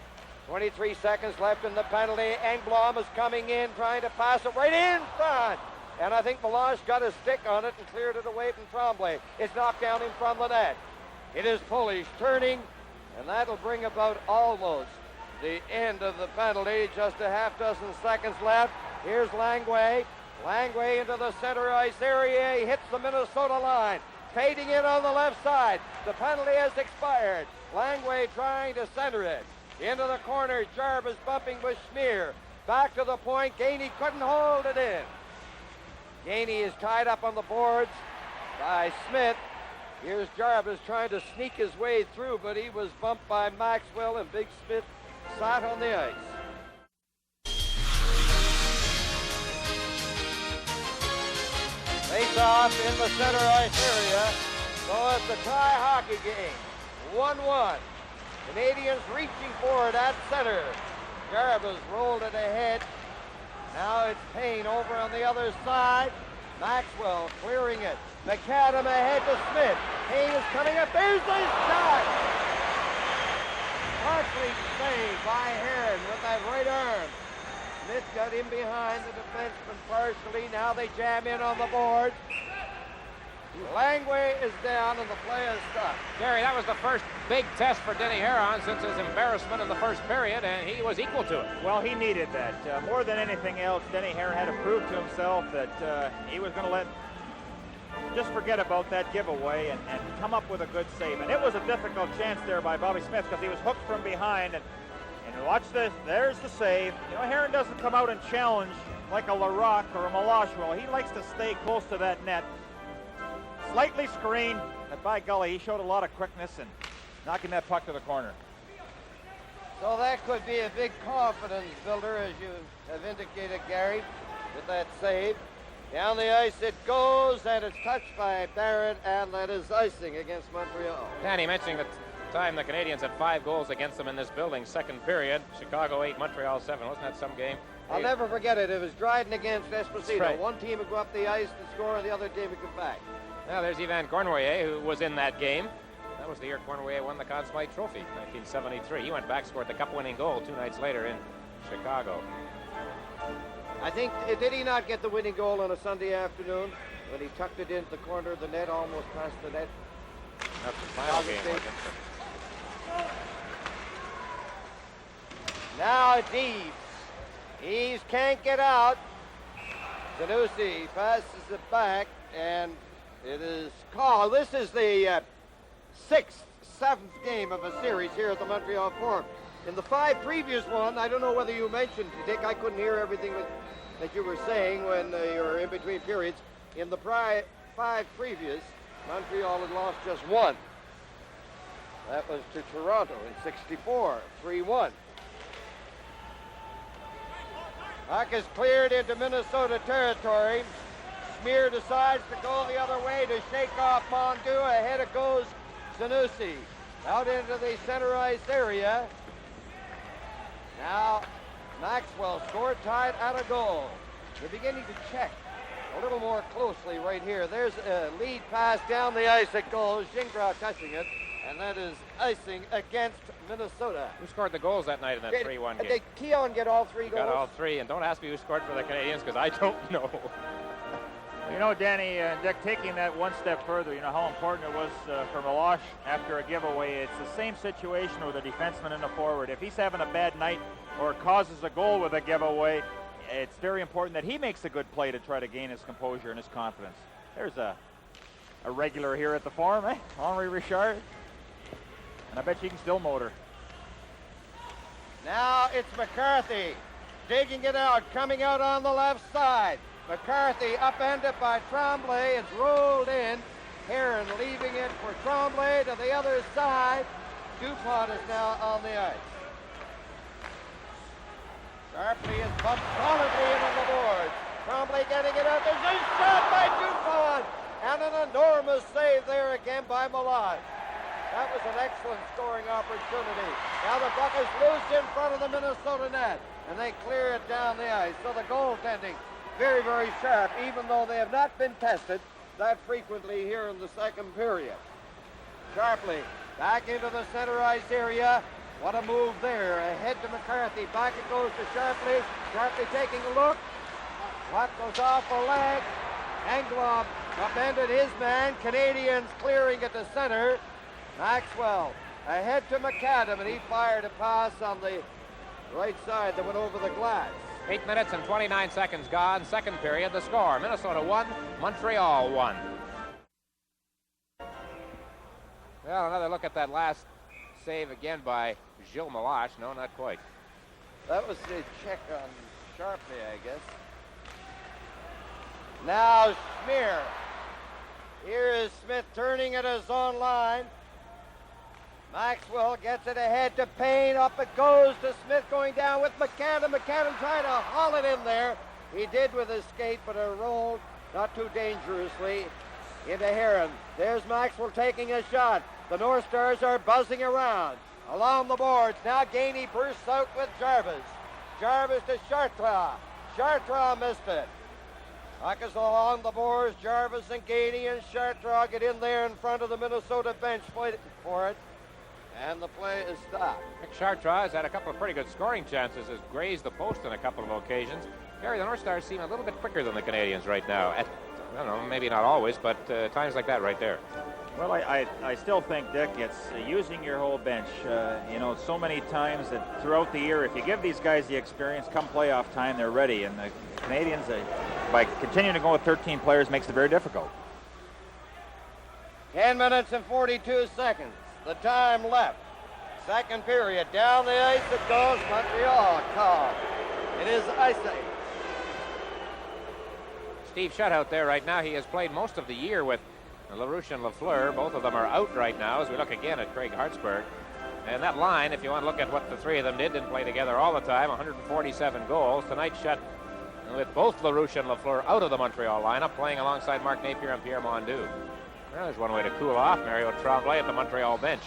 23 seconds left in the penalty. Engblom is coming in, trying to pass it right in front. And I think Malage got a stick on it and cleared it away from Tremblay. It's knocked down in front of the net. It is Polish turning, and that'll bring about almost the end of the penalty. Just a half dozen seconds left. Here's Langway. Langway into the center ice area. He hits the Minnesota line. Fading in on the left side. The penalty has expired. Langway trying to center it. Into the corner. Jarvis bumping with Schmier. Back to the point. Gainey couldn't hold it in. Gainey is tied up on the boards by Smith. Here's Jarvis trying to sneak his way through, but he was bumped by Maxwell, and Big Smith sat on the ice. Face off in the center ice area. So it's a tie hockey game. 1-1. Canadians reaching for it at center. Jarvis rolled it ahead. Now it's Payne over on the other side. Maxwell clearing it. McAdam ahead to Smith. Payne is coming up. There's the shot! Partially saved by Heron with that right arm. Smith got in behind the defenseman partially. Now they jam in on the board. Langway is down and the play is stopped. Gary, that was the first big test for Denny Heron since his embarrassment in the first period, and he was equal to it. Well, he needed that. More than anything else, Denny Heron had to prove to himself that he was going to just forget about that giveaway and come up with a good save. And it was a difficult chance there by Bobby Smith because he was hooked from behind. And watch this. There's the save. You know, Heron doesn't come out and challenge like a Larocque or a Malashwell. He likes to stay close to that net. Slightly screened, and by golly, he showed a lot of quickness and knocking that puck to the corner. So that could be a big confidence builder, as you have indicated, Gary, with that save. Down the ice it goes, and it's touched by Barrett, and that is icing against Montreal. Danny mentioning the time the Canadians had 5 goals against them in this building, second period. Chicago 8, Montreal 7. Wasn't that some game? I'll never forget it. It was Dryden against Esposito. Right. One team would go up the ice and score, and the other team would come back. Now there's Yvan Cournoyer, who was in that game. That was the year Cournoyer won the Conn Smythe Trophy, 1973. He went back, scored the cup-winning goal 2 nights later in Chicago. I think, did he not get the winning goal on a Sunday afternoon when he tucked it into the corner of the net, almost past the net? That's the final game, wasn't it? Now Deves. Eves can't get out. Zanussi passes it back, and it is called. This is the 6th, 7th game of a series here at the Montreal Forum. In the 5 previous one, I don't know whether you mentioned, Dick, I couldn't hear everything that you were saying when you were in between periods. In the 5 previous, Montreal had lost just 1. That was to Toronto in '64, 3-1. Puck is cleared into Minnesota territory. Smear decides to go the other way to shake off Mondu. Ahead it goes Zanussi. Out into the center ice area. Now Maxwell scored tied out of goal. They're beginning to check a little more closely right here. There's a lead pass down the ice. It goes. Gingras touching it. And that is icing against Minnesota. Who scored the goals that night in that 3-1 game? Did Keon get all 3 goals? Got all 3, and don't ask me who scored for the Canadians because I don't know. You know, Danny and Dick, taking that one step further, you know how important it was for Meloche after a giveaway. It's the same situation with a defenseman and a forward. If he's having a bad night or causes a goal with a giveaway, it's very important that he makes a good play to try to gain his composure and his confidence. There's a regular here at the Forum, eh? Henri Richard. And I bet you can still motor. Now it's McCarthy digging it out, coming out on the left side. McCarthy upended by Tremblay. It's rolled in. Heron leaving it for Tremblay to the other side. DuPont is now on the ice. Sharply is bumped solidly in on the board. Tremblay getting it out. There's a shot by DuPont. And an enormous save there again by Meloche. That was an excellent scoring opportunity. Now the puck is loose in front of the Minnesota net, and they clear it down the ice. So the goaltending, very, very sharp, even though they have not been tested that frequently here in the second period. Sharply back into the center ice area. What a move there. Ahead to McCarthy. Back it goes to Sharply. Sharply taking a look. Puck goes off the leg. Engblom upended his man. Canadians clearing at the center. Maxwell ahead to McAdam, and he fired a pass on the right side that went over the glass. 8 minutes and 29 seconds gone. Second period, the score. Minnesota 1, Montreal 1. Well, another look at that last save again by Gilles Meloche. No, not quite. That was the check on Sharply, I guess. Now Smear. Here is Smith turning at his own line. Maxwell gets it ahead to Payne. Up it goes to Smith going down with McAdam. McAdam trying to haul it in there. He did with his skate, but it rolled not too dangerously into Heron. There's Maxwell taking a shot. The North Stars are buzzing around. Along the boards, now Gainey bursts out with Jarvis. Jarvis to Chartres. Chartrand missed it. Puck is along the boards. Jarvis and Gainey and Chartrand get in there in front of the Minnesota bench for it. And the play is stopped. Mick Chartrand has had a couple of pretty good scoring chances, has grazed the post on a couple of occasions. Gary, the North Stars seem a little bit quicker than the Canadians right now. I don't know, maybe not always, but times like that right there. Well, I still think, Dick, it's using your whole bench. So many times that throughout the year, if you give these guys the experience, come playoff time, they're ready. And the Canadians, by continuing to go with 13 players, makes it very difficult. 10 minutes and 42 seconds. The time left. Second period. Down the ice it goes. Montreal call. It is icing. Steve Shutt out there right now. He has played most of the year with LaRouche and Lafleur. Both of them are out right now as we look again at Craig Hartsburg. And that line, if you want to look at what the three of them didn't play together all the time, 147 goals. Tonight, Shutt with both LaRouche and Lafleur out of the Montreal lineup, playing alongside Mark Napier and Pierre Mondeau. Well, there's one way to cool off Mario Tremblay at the Montreal bench.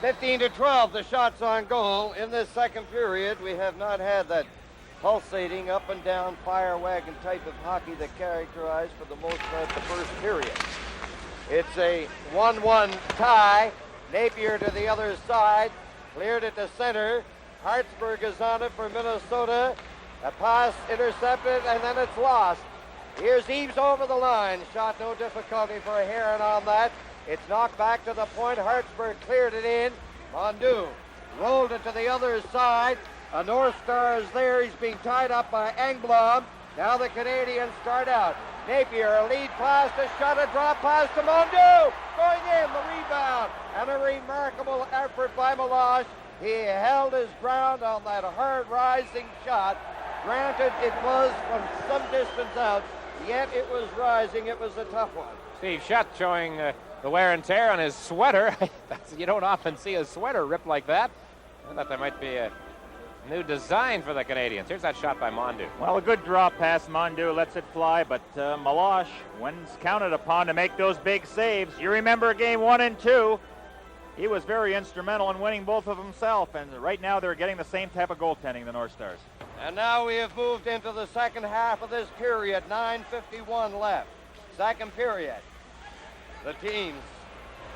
15-12, the shots on goal. In this second period, we have not had that pulsating up and down fire wagon type of hockey that characterized for the most part the first period. It's a 1-1 tie. Napier to the other side, cleared it to center. Hartsburg is on it for Minnesota. A pass intercepted, and then it's lost. Here's Eves over the line. Shot no difficulty for a Heron on that. It's knocked back to the point. Hartsburg cleared it in. Mondeau rolled it to the other side. A North Star is there. He's being tied up by Engblom. Now the Canadians start out. Napier, a lead pass to Shutt, a drop pass to Mondeau. Going in, the rebound. And a remarkable effort by Meloche. He held his ground on that hard rising shot. Granted, it was from some distance out, yet it was rising. It was a tough one. Steve Shutt showing the wear and tear on his sweater. You don't often see a sweater rip like that. I thought there might be a new design for the Canadians. Here's that shot by Mondeau. Well, a good drop pass. Mondeau lets it fly, but Meloche, when's counted upon to make those big saves. You remember game 1 and 2. He was very instrumental in winning both of them himself, and right now they're getting the same type of goaltending, the North Stars. And now we have moved into the second half of this period. 9:51 left. Second period. The teams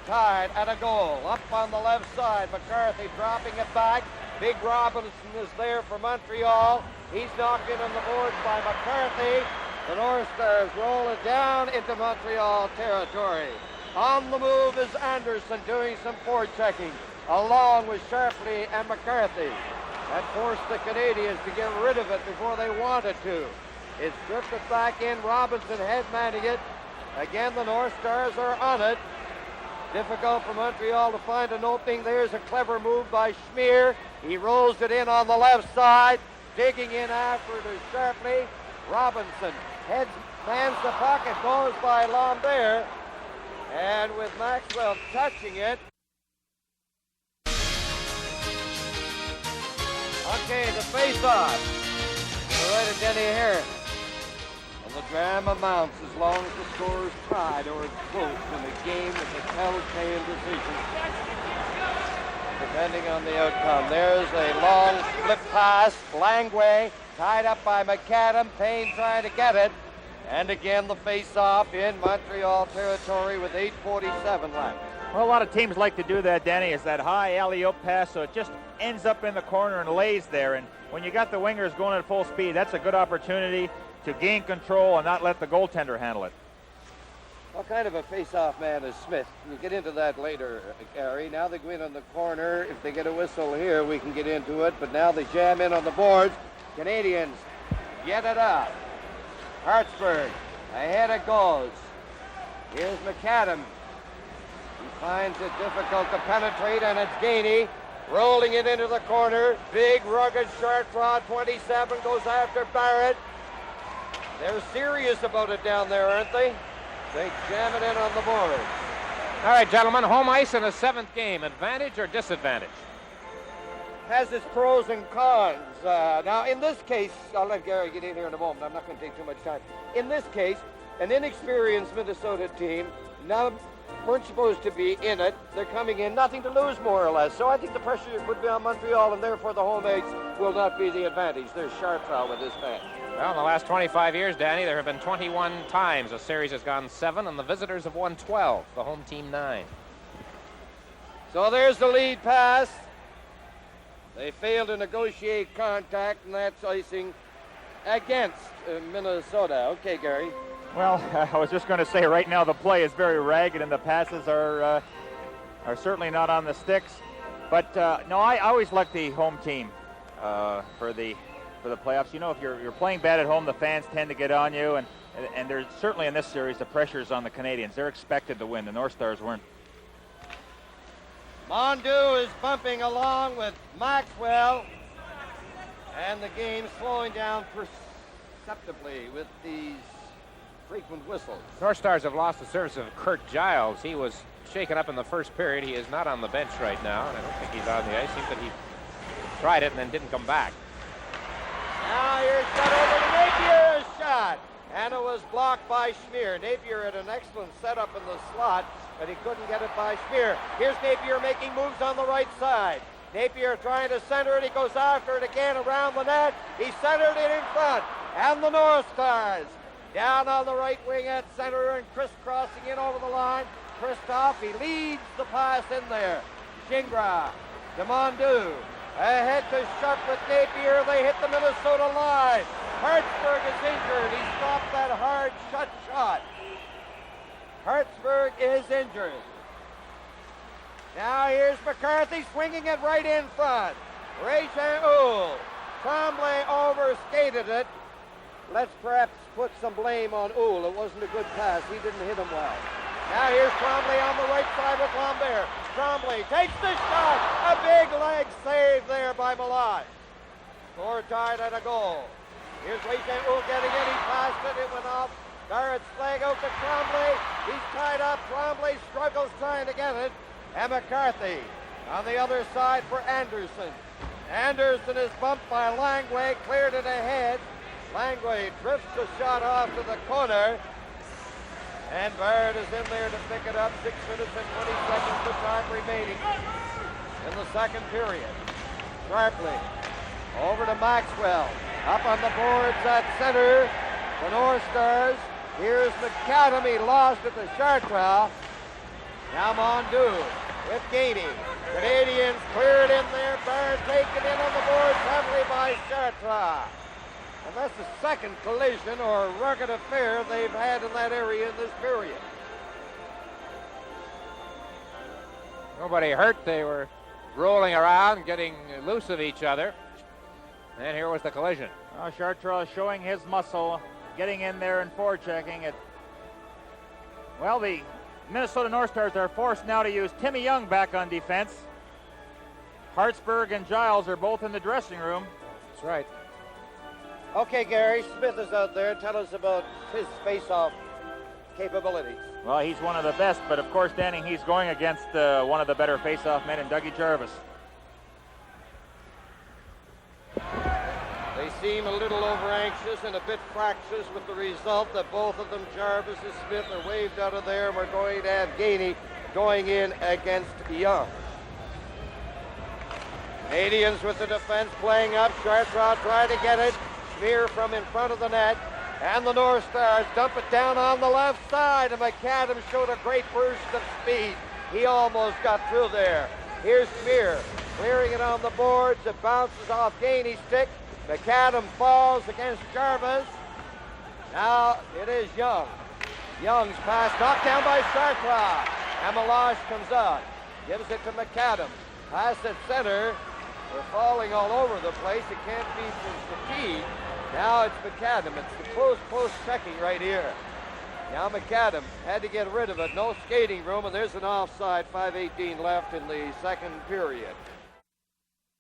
tied at a goal. Up on the left side, McCarthy dropping it back. Big Robinson is there for Montreal. He's knocked in on the boards by McCarthy. The North Stars roll it down into Montreal territory. On the move is Anderson doing some forechecking, along with Sharpley and McCarthy. That forced the Canadians to get rid of it before they wanted to. It's stripped it back in. Robinson headmanning it. Again, the North Stars are on it. Difficult for Montreal to find an opening. There's a clever move by Schmier. He rolls it in on the left side. Digging in after to Sharpley. Robinson mans the puck. It goes by Lambert. And with Maxwell touching it. Okay, the face-off. Right to Denny Heron. And the drama mounts as long as the score is tied or it's close in the game with a telltale decision. Depending on the outcome. There's a long flip pass. Langway tied up by McAdam. Payne trying to get it. And again, the face-off in Montreal territory with 8:47 left. Well, a lot of teams like to do that, Danny, is that high alley-oop pass, so it just ends up in the corner and lays there. And when you got the wingers going at full speed, that's a good opportunity to gain control and not let the goaltender handle it. What kind of a face-off man is Smith? We'll get into that later, Gary. Now they go in on the corner. If they get a whistle here, we can get into it. But now they jam in on the boards. Canadians get it up. Hartsburg ahead it goes. Here's McAdam. He finds it difficult to penetrate, and it's Gainey rolling it into the corner. Big, rugged Chartrand, 27, goes after Barrett. They're serious about it down there, aren't they? They jam it in on the board. All right, gentlemen, home ice in a seventh game. Advantage or disadvantage? Has its pros and cons. Now, in this case, I'll let Gary get in here in a moment. I'm not going to take too much time. In this case, an inexperienced Minnesota team now weren't supposed to be in it. They're coming in, nothing to lose, more or less. So I think the pressure would be on Montreal, and therefore the home ice will not be the advantage. There's Chartrand with this man. Well, in the last 25 years, Danny, there have been 21 times a series has gone 7, and the visitors have won 12. The home team 9. So there's the lead pass. They failed to negotiate contact, and that's icing against Minnesota. Okay, Gary. Well, I was just going to say right now the play is very ragged and the passes are certainly not on the sticks. But no, I always like the home team for the playoffs. You know, if you're playing bad at home, the fans tend to get on you, and there's certainly in this series the pressure's on the Canadians. They're expected to win. The North Stars weren't. Mondu is bumping along with Maxwell, and the game slowing down perceptibly with these frequent whistles. North Stars have lost the service of Kurt Giles. He was shaken up in the first period. He is not on the bench right now, and I don't think he's on the ice. Seems that he tried it and then didn't come back. Now here's shot over to Napier's shot, and it was blocked by Schmier. Napier had an excellent setup in the slot, but he couldn't get it by Schmier. Here's Napier making moves on the right side. Napier trying to center it. He goes after it again around the net. He centered it in front, and the North Stars down on the right wing at center and crisscrossing in over the line. Christoph, he leads the pass in there. Gingras to Mondu. Ahead to Sharp with Napier. They hit the Minnesota line. Hartsburg is injured. He stopped that hard shot. Hartsburg is injured. Now here's McCarthy swinging it right in front. Réjean-Houle. Tremblay overskated it. Let's perhaps put some blame on Houle. It wasn't a good pass. He didn't hit him well. Now here's Tremblay on the right side with Lambert. Tremblay takes the shot. A big leg save there by Malott. Score tied at a goal. Here's Réjean-Houle getting it. He passed it. It went off. Barrett's flag out to Tremblay. He's tied up. Tremblay struggles trying to get it. And McCarthy on the other side for Anderson. Anderson is bumped by Langway. Cleared it ahead. Langway drifts the shot off to the corner. And Barrett is in there to pick it up. 6 minutes and 20 seconds of time remaining in the second period. Sharply over to Maxwell. Up on the boards at center. The North Stars. Here's McAdam. He lost at the Chartres. Now Mondu with Gainey. Canadians cleared in there. Barrett taken in on the boards heavily by Chartres. And that's the second collision or rugged affair they've had in that area in this period. Nobody hurt. They were rolling around, getting loose of each other. And here was the collision. Chartres showing his muscle, getting in there and forechecking it. Well, the Minnesota North Stars are forced now to use Timmy Young back on defense. Hartsburg and Giles are both in the dressing room. That's right. Okay, Gary, Smith is out there. Tell us about his face-off capabilities. Well, he's one of the best, but of course, Danny, he's going against one of the better face-off men in Dougie Jarvis. They seem a little over-anxious and a bit fractious with the result that both of them, Jarvis and Smith, are waved out of there. We're going to have Gainey going in against Young. Canadians with the defense playing up. Chartres trying to get it. Schmier from in front of the net. And the North Stars dump it down on the left side. And McAdam showed a great burst of speed. He almost got through there. Here's Schmier clearing it on the boards. It bounces off Gainey's stick. McAdam falls against Jarvis. Now it is Young. Young's pass knocked down by Chartres. And Meloche comes out. Gives it to McAdam. Pass at center. They're falling all over the place. It can't be from fatigue. Now it's McAdam. It's the close checking right here. Now McAdam had to get rid of it. No skating room, and there's an offside. 5:18 left in the second period.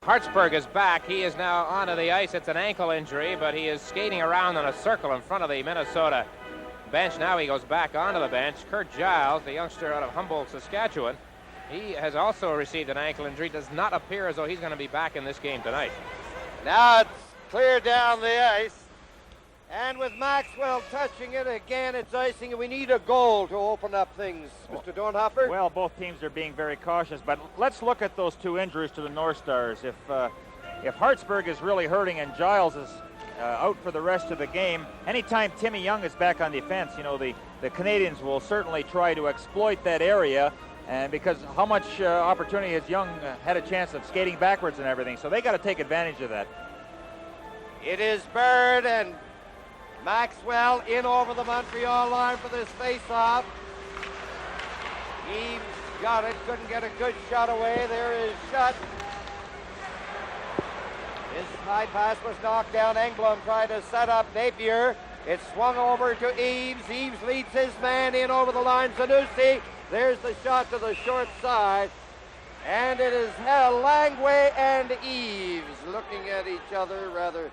Hartsburg is back. He is now onto the ice. It's an ankle injury, but he is skating around in a circle in front of the Minnesota bench. Now he goes back onto the bench. Kurt Giles, the youngster out of Humboldt, Saskatchewan, he has also received an ankle injury. Does not appear as though he's going to be back in this game tonight. Now it's clear down the ice. And with Maxwell touching it again, it's icing, and we need a goal to open up things, Mr. Dornhofer. Well, both teams are being very cautious, but let's look at those two injuries to the North Stars. If Hartsburg is really hurting and Giles is out for the rest of the game. Anytime Timmy Young is back on defense, you know, the Canadians will certainly try to exploit that area, and because how much opportunity has Young had a chance of skating backwards and everything, so they got to take advantage of that. It is Bird and Maxwell in over the Montreal line for this face-off. Eaves got it, couldn't get a good shot away. There is Shutt. His high pass was knocked down. Engblom tried to set up Napier. It swung over to Eaves. Eaves leads his man in over the line. Zanussi. There's the shot to the short side. And it is held. Langway and Eaves looking at each other rather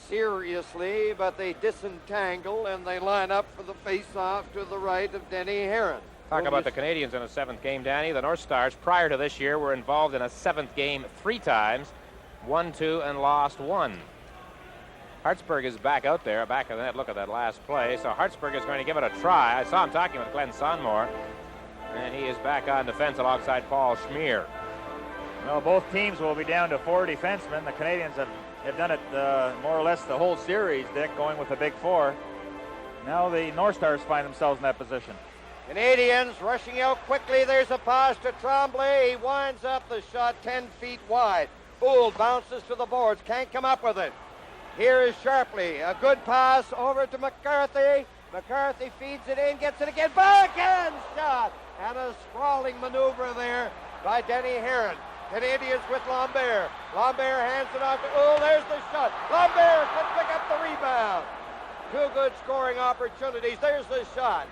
seriously, but they disentangle and they line up for the face-off to the right of Denny Herron. Talk about the Canadians in a 7th game, Danny. The North Stars, prior to this year, were involved in a 7th game 3 times, won 2 and lost 1. Hartsburg is back out there, back of the net. Look at that last play. So Hartsburg is going to give it a try. I saw him talking with Glenn Sonmore, and he is back on defense alongside Paul Schmier. Well, both teams will be down to 4 defensemen. The Canadians have done it more or less the whole series, Dick, going with the big 4. Now the North Stars find themselves in that position. Canadians rushing out quickly. There's a pass to Tremblay. He winds up the shot 10 feet wide. Gould bounces to the boards. Can't come up with it. Here is Sharpley. A good pass over to McCarthy. McCarthy feeds it in, gets it again. Backhand shot. And a sprawling maneuver there by Denny Herron. Canadians with Lambert. Lambert hands it off to Gould. There's the shot. Lambert can pick up the rebound. 2 good scoring opportunities. There's the shot.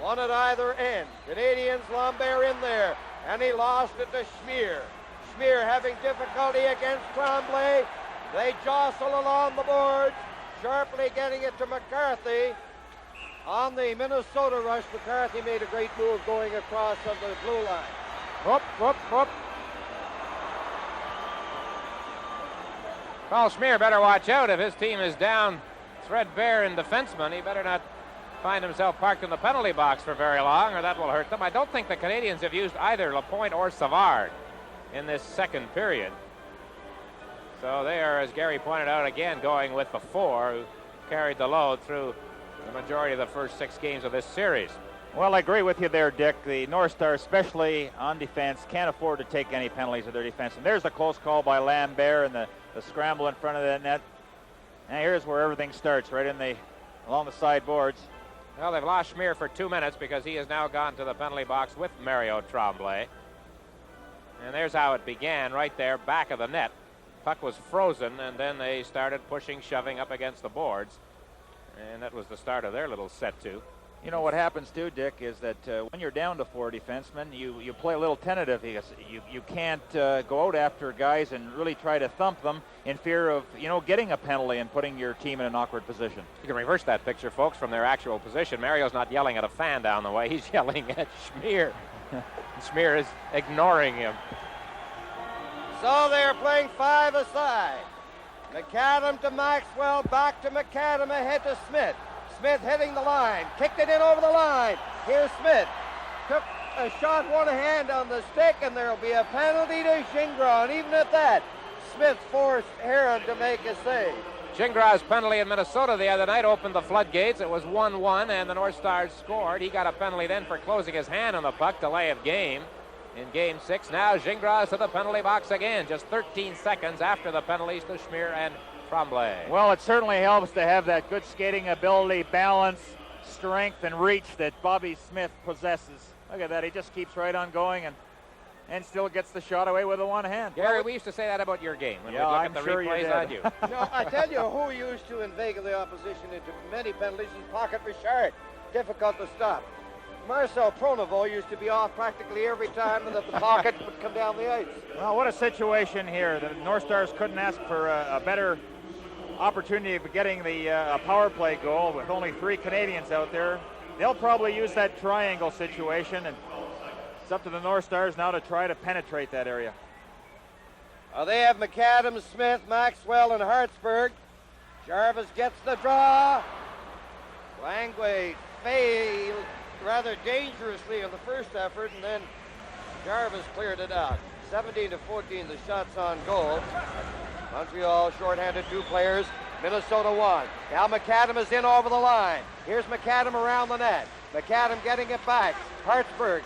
One at either end. Canadians, Lambert in there. And he lost it to Schmier. Schmier having difficulty against Tremblay. They jostle along the boards. Sharply getting it to McCarthy. On the Minnesota rush, McCarthy made a great move going across of the blue line. Whoop, whoop, whoop. Paul Schmier better watch out. If his team is down threadbare in defensemen, he better not find himself parked in the penalty box for very long, or that will hurt them. I don't think the Canadians have used either Lapointe or Savard in this 2nd period. So they are, as Gary pointed out again, going with the 4 who carried the load through the majority of the first 6 games of this series. Well, I agree with you there, Dick. The North Stars, especially on defense, can't afford to take any penalties of their defense. And there's the close call by Lambert and the scramble in front of the net. And here's where everything starts, right in along the sideboards. Well, they've lost Schmier for 2 minutes because he has now gone to the penalty box with Mario Tremblay. And there's how it began, right there, back of the net. Puck was frozen, and then they started pushing, shoving up against the boards. And that was the start of their little set, too. You know what happens, too, Dick, is that when you're down to 4 defensemen, you play a little tentative. You can't go out after guys and really try to thump them in fear of, getting a penalty and putting your team in an awkward position. You can reverse that picture, folks, from their actual position. Mario's not yelling at a fan down the way. He's yelling at Schmier. Schmier is ignoring him. So they're playing 5 aside. McAdam to Maxwell, back to McAdam, ahead to Smith. Smith hitting the line, kicked it in over the line. Here's Smith. Took a shot one hand on the stick, and there'll be a penalty to Gingras. And even at that, Smith forced Herron to make a save. Gingras' penalty in Minnesota the other night opened the floodgates. It was 1-1, and the North Stars scored. He got a penalty then for closing his hand on the puck, delay of game. In Game 6, now Gingras to the penalty box again, just 13 seconds after the penalties to Schmier and Tremblay. Well, it certainly helps to have that good skating ability, balance, strength, and reach that Bobby Smith possesses. Look at that, he just keeps right on going and still gets the shot away with the one hand. Gary, we used to say that about your game when we look I'm at the sure replays on you. No, I tell you who used to inveigle the opposition into many penalties is Pocket Richard. Difficult to stop. Marcel Pronovost used to be off practically every time that the pocket would come down the ice. Well, what a situation here. The North Stars couldn't ask for a better opportunity of getting the power play goal with only 3 Canadians out there. They'll probably use that triangle situation, and it's up to the North Stars now to try to penetrate that area. They have McAdam, Smith, Maxwell, and Hartsburg. Jarvis gets the draw. Langway failed rather dangerously in the first effort, and then Jarvis cleared it out. 17-14, the shots on goal. Montreal shorthanded 2 players. Minnesota 1. Now McAdam is in over the line. Here's McAdam around the net. McAdam getting it back. Hartsburg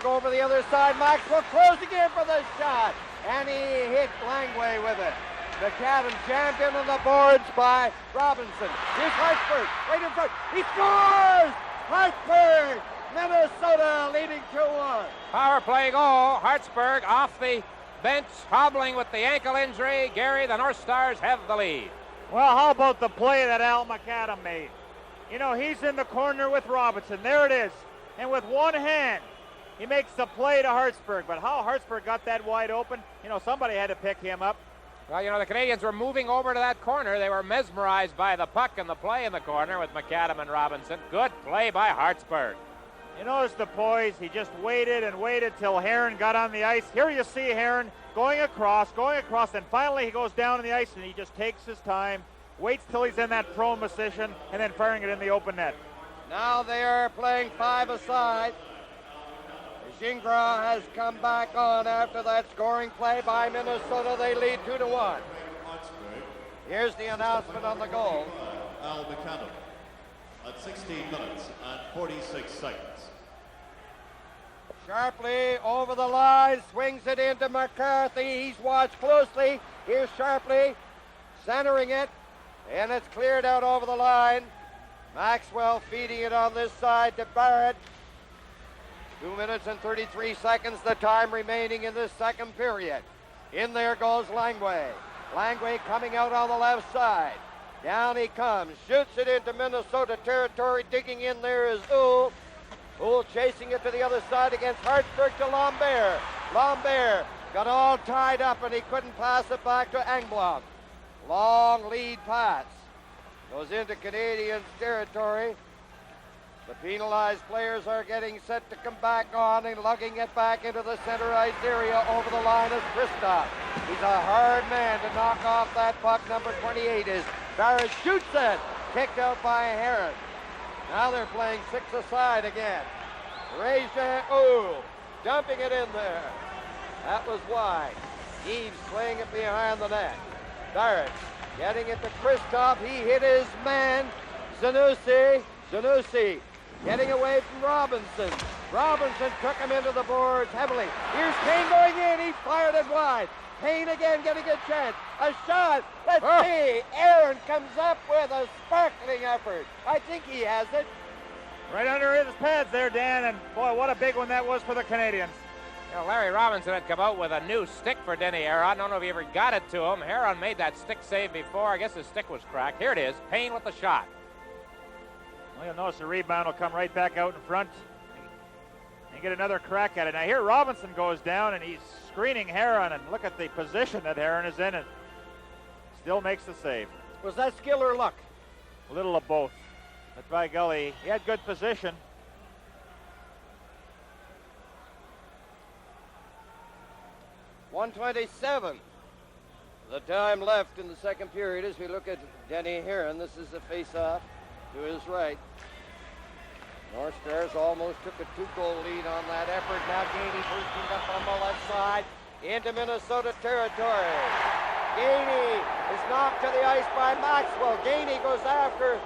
over the other side. Maxwell closing in for the shot. And he hit Langway with it. McAdam jammed in on the boards by Robinson. Here's Hartsburg right in front. He scores! Hartsburg! Minnesota leading 2-1. Power play goal. Hartsburg off the bench, hobbling with the ankle injury. Gary, the North Stars have the lead. Well, how about the play that Al McAdam made? You know, he's in the corner with Robinson. There it is. And with one hand, he makes the play to Hartsburg. But how Hartsburg got that wide open, you know, somebody had to pick him up. Well, you know, the Canadians were moving over to that corner. They were mesmerized by the puck and the play in the corner with McAdam and Robinson. Good play by Hartsburg. You notice the poise. He just waited and waited till Heron got on the ice. Here you see Heron going across, and finally he goes down on the ice and he just takes his time, waits till he's in that prone position, and then firing it in the open net. Now they are playing 5 aside. Gingras has come back on after that scoring play by Minnesota. They lead 2-1. Here's the announcement on the goal. Al McAdam at 16 minutes and 46 seconds. Sharpley over the line, swings it into McCarthy. He's watched closely. Here's Sharpley centering it, and it's cleared out over the line. Maxwell feeding it on this side to Barrett. 2 minutes and 33 seconds, the time remaining in this second period. In there goes Langway. Langway coming out on the left side. Down he comes, shoots it into Minnesota territory. Digging in there is Uhl. Uhl chasing it to the other side against Hartsburg to Lambert. Lambert got all tied up and he couldn't pass it back to Engblom. Long lead pass. Goes into Canadians territory. The penalized players are getting set to come back on and lugging it back into the center ice area over the line is Kristoff. He's a hard man to knock off that puck. Number 28 is Barrett, shoots it. Kicked out by Heron. Now they're playing 6 aside again. Régin Uhl dumping it in there. That was wide. Eves playing it behind the net. Barrett getting it to Kristoff. He hit his man. Zanussi getting away from Robinson. Robinson took him into the boards heavily. Here's Kane going in. He fired it wide. Kane again getting a chance. A shot. Let's see. Aaron comes up with a sparkling effort. I think he has it. Right under his pads there, Dan, and boy, what a big one that was for the Canadians. You know, Larry Robinson had come out with a new stick for Denny Aaron. I don't know if he ever got it to him. Aaron made that stick save before. I guess his stick was cracked. Here it is. Payne with the shot. Well, you'll notice the rebound will come right back out in front and get another crack at it. Now here Robinson goes down and he's screening Heron, and look at the position that Heron is in and still makes the save. Was that skill or luck? A little of both. But by golly, he had good position. .127. The time left in the second period as we look at Denny Heron. This is a face-off to his right. North Stars almost took a 2-goal lead on that effort. Now Gainey boosting up on the left side into Minnesota territory. Gainey is knocked to the ice by Maxwell. Gainey goes after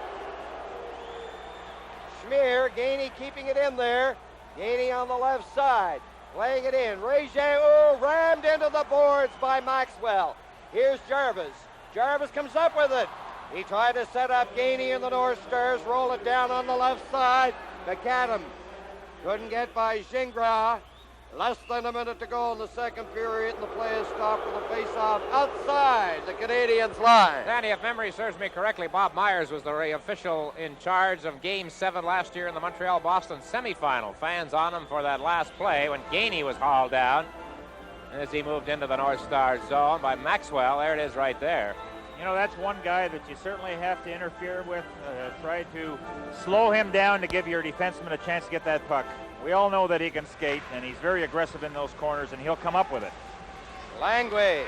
Schmier. Gainey keeping it in there. Gainey on the left side, laying it in. Régin Uhl rammed into the boards by Maxwell. Here's Jarvis. Jarvis comes up with it. He tried to set up Gainey and the North Stars, roll it down on the left side. McAdam couldn't get by Gingras. Less than a minute to go in the second period, and the play is stopped with a face-off outside the Canadians' line. Danny, if memory serves me correctly, Bob Myers was the official in charge of Game 7 last year in the Montreal-Boston semifinal. Fans on him for that last play when Gainey was hauled down as he moved into the North Stars zone by Maxwell. There it is right there. You know, that's one guy that you certainly have to interfere with, try to slow him down to give your defenseman a chance to get that puck. We all know that he can skate, and he's very aggressive in those corners, and he'll come up with it. Langway.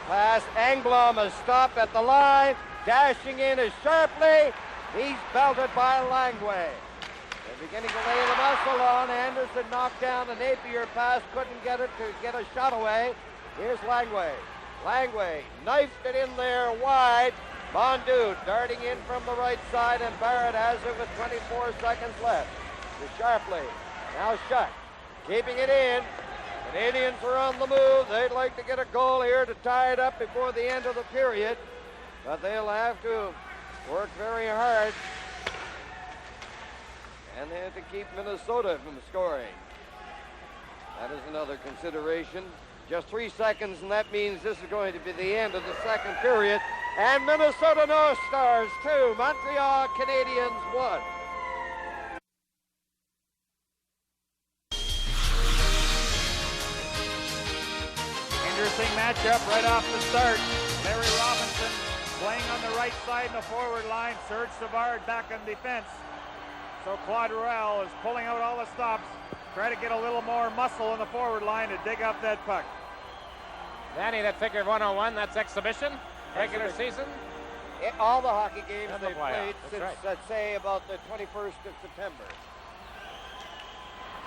Pass. Engblom is stopped at the line. Dashing in is Sharpley. He's belted by Langway. They're beginning to lay the muscle on. Anderson knocked down the Napier pass. Couldn't get it to get a shot away. Here's Langway. Langway knifed it in there wide. Mondu darting in from the right side, and Barrett has it with 24 seconds left. To Sharpley. Now Shutt. Keeping it in. Canadians are on the move. They'd like to get a goal here to tie it up before the end of the period. But they'll have to work very hard. And they have to keep Minnesota from scoring. That is another consideration. Just 3 seconds, and that means this is going to be the end of the second period. And Minnesota North Stars 2, Montreal Canadiens 1. Interesting matchup right off the start. Larry Robinson playing on the right side in the forward line. Serge Savard back in defense. So Claude Ruel is pulling out all the stops. Try to get a little more muscle in the forward line to dig up that puck. Danny, that figure 101, that's exhibition, regular season? All the hockey games And the they've playoffs, played that's since, right. let's say, about the 21st of September.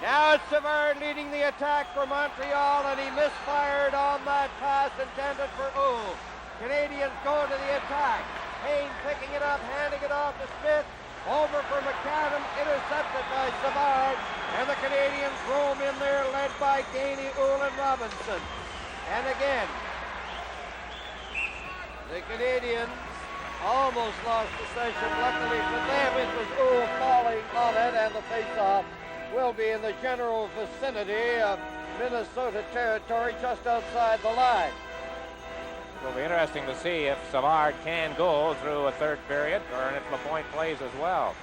Now it's Savard leading the attack for Montreal, and he misfired on that pass intended for Oul. Canadians go to the attack. Payne picking it up, handing it off to Smith. Over for McAdam, intercepted by Savard, and the Canadians roam in there, led by Gainey, Oul, and Robinson. And again, the Canadians almost lost possession. Luckily for them, it was Oul falling on it, and the face-off will be in the general vicinity of Minnesota territory, just outside the line. It'll be interesting to see if Savard can go through a third period, or if LaPointe plays as well.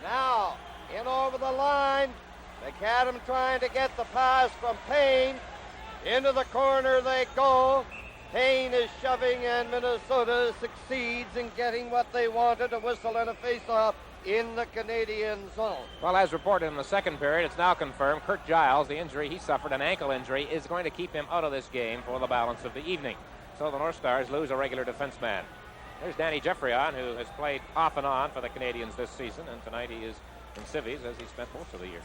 Now, in over the line, McAdam trying to get the pass from Payne. Into the corner they go. Payne is shoving, and Minnesota succeeds in getting what they wanted, a whistle and a face-off in the Canadian zone. Well, as reported in the second period, it's now confirmed Kurt Giles, the injury he suffered, an ankle injury, is going to keep him out of this game for the balance of the evening. So the North Stars lose a regular defenseman. There's Danny Jeffrion, who has played off and on for the Canadians this season, and tonight he is in civvies, as he spent most of the year.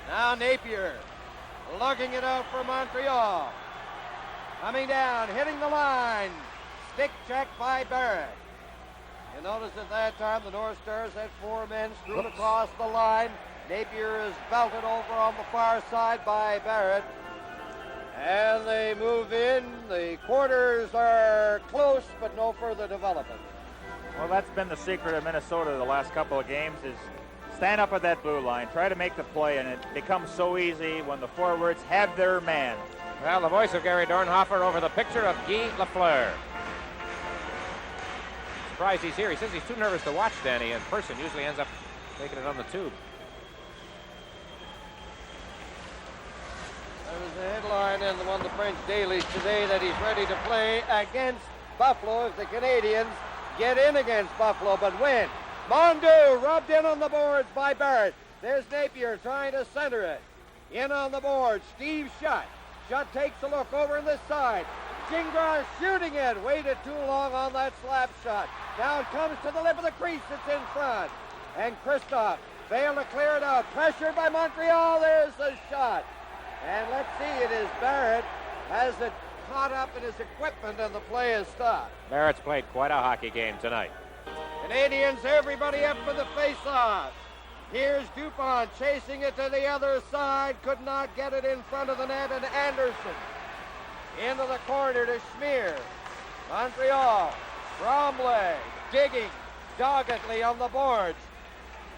Now Napier lugging it out for Montreal. Coming down, hitting the line. Stick check by Barrett. You notice at that time the North Stars had 4 men strewn across the line. Napier is belted over on the far side by Barrett. And they move in. The quarters are close, but no further development. Well, that's been the secret of Minnesota the last couple of games, is stand up at that blue line, try to make the play, and it becomes so easy when the forwards have their man. Well, the voice of Gary Dornhofer over the picture of Guy Lafleur. Surprised he's here. He says he's too nervous to watch Danny in person. Usually ends up taking it on the tube. There was a headline in one of the French dailies today that he's ready to play against Buffalo if the Canadians get in against Buffalo, but when? Mondu rubbed in on the boards by Barrett. There's Napier trying to center it. In on the board, Steve Shutt. Shutt takes a look over on this side. Gingras shooting it. Waited too long on that slap shot. Now it comes to the lip of the crease. It's in front. And Kristoff failed to clear it out. Pressured by Montreal. There's the shot. And let's see, it is Barrett. Has it caught up in his equipment, and the play is stopped. Barrett's played quite a hockey game tonight. Canadians, everybody up for the face-off. Here's Dupont chasing it to the other side. Could not get it in front of the net, and Anderson into the corner to Schmier. Montreal, Tremblay digging doggedly on the boards.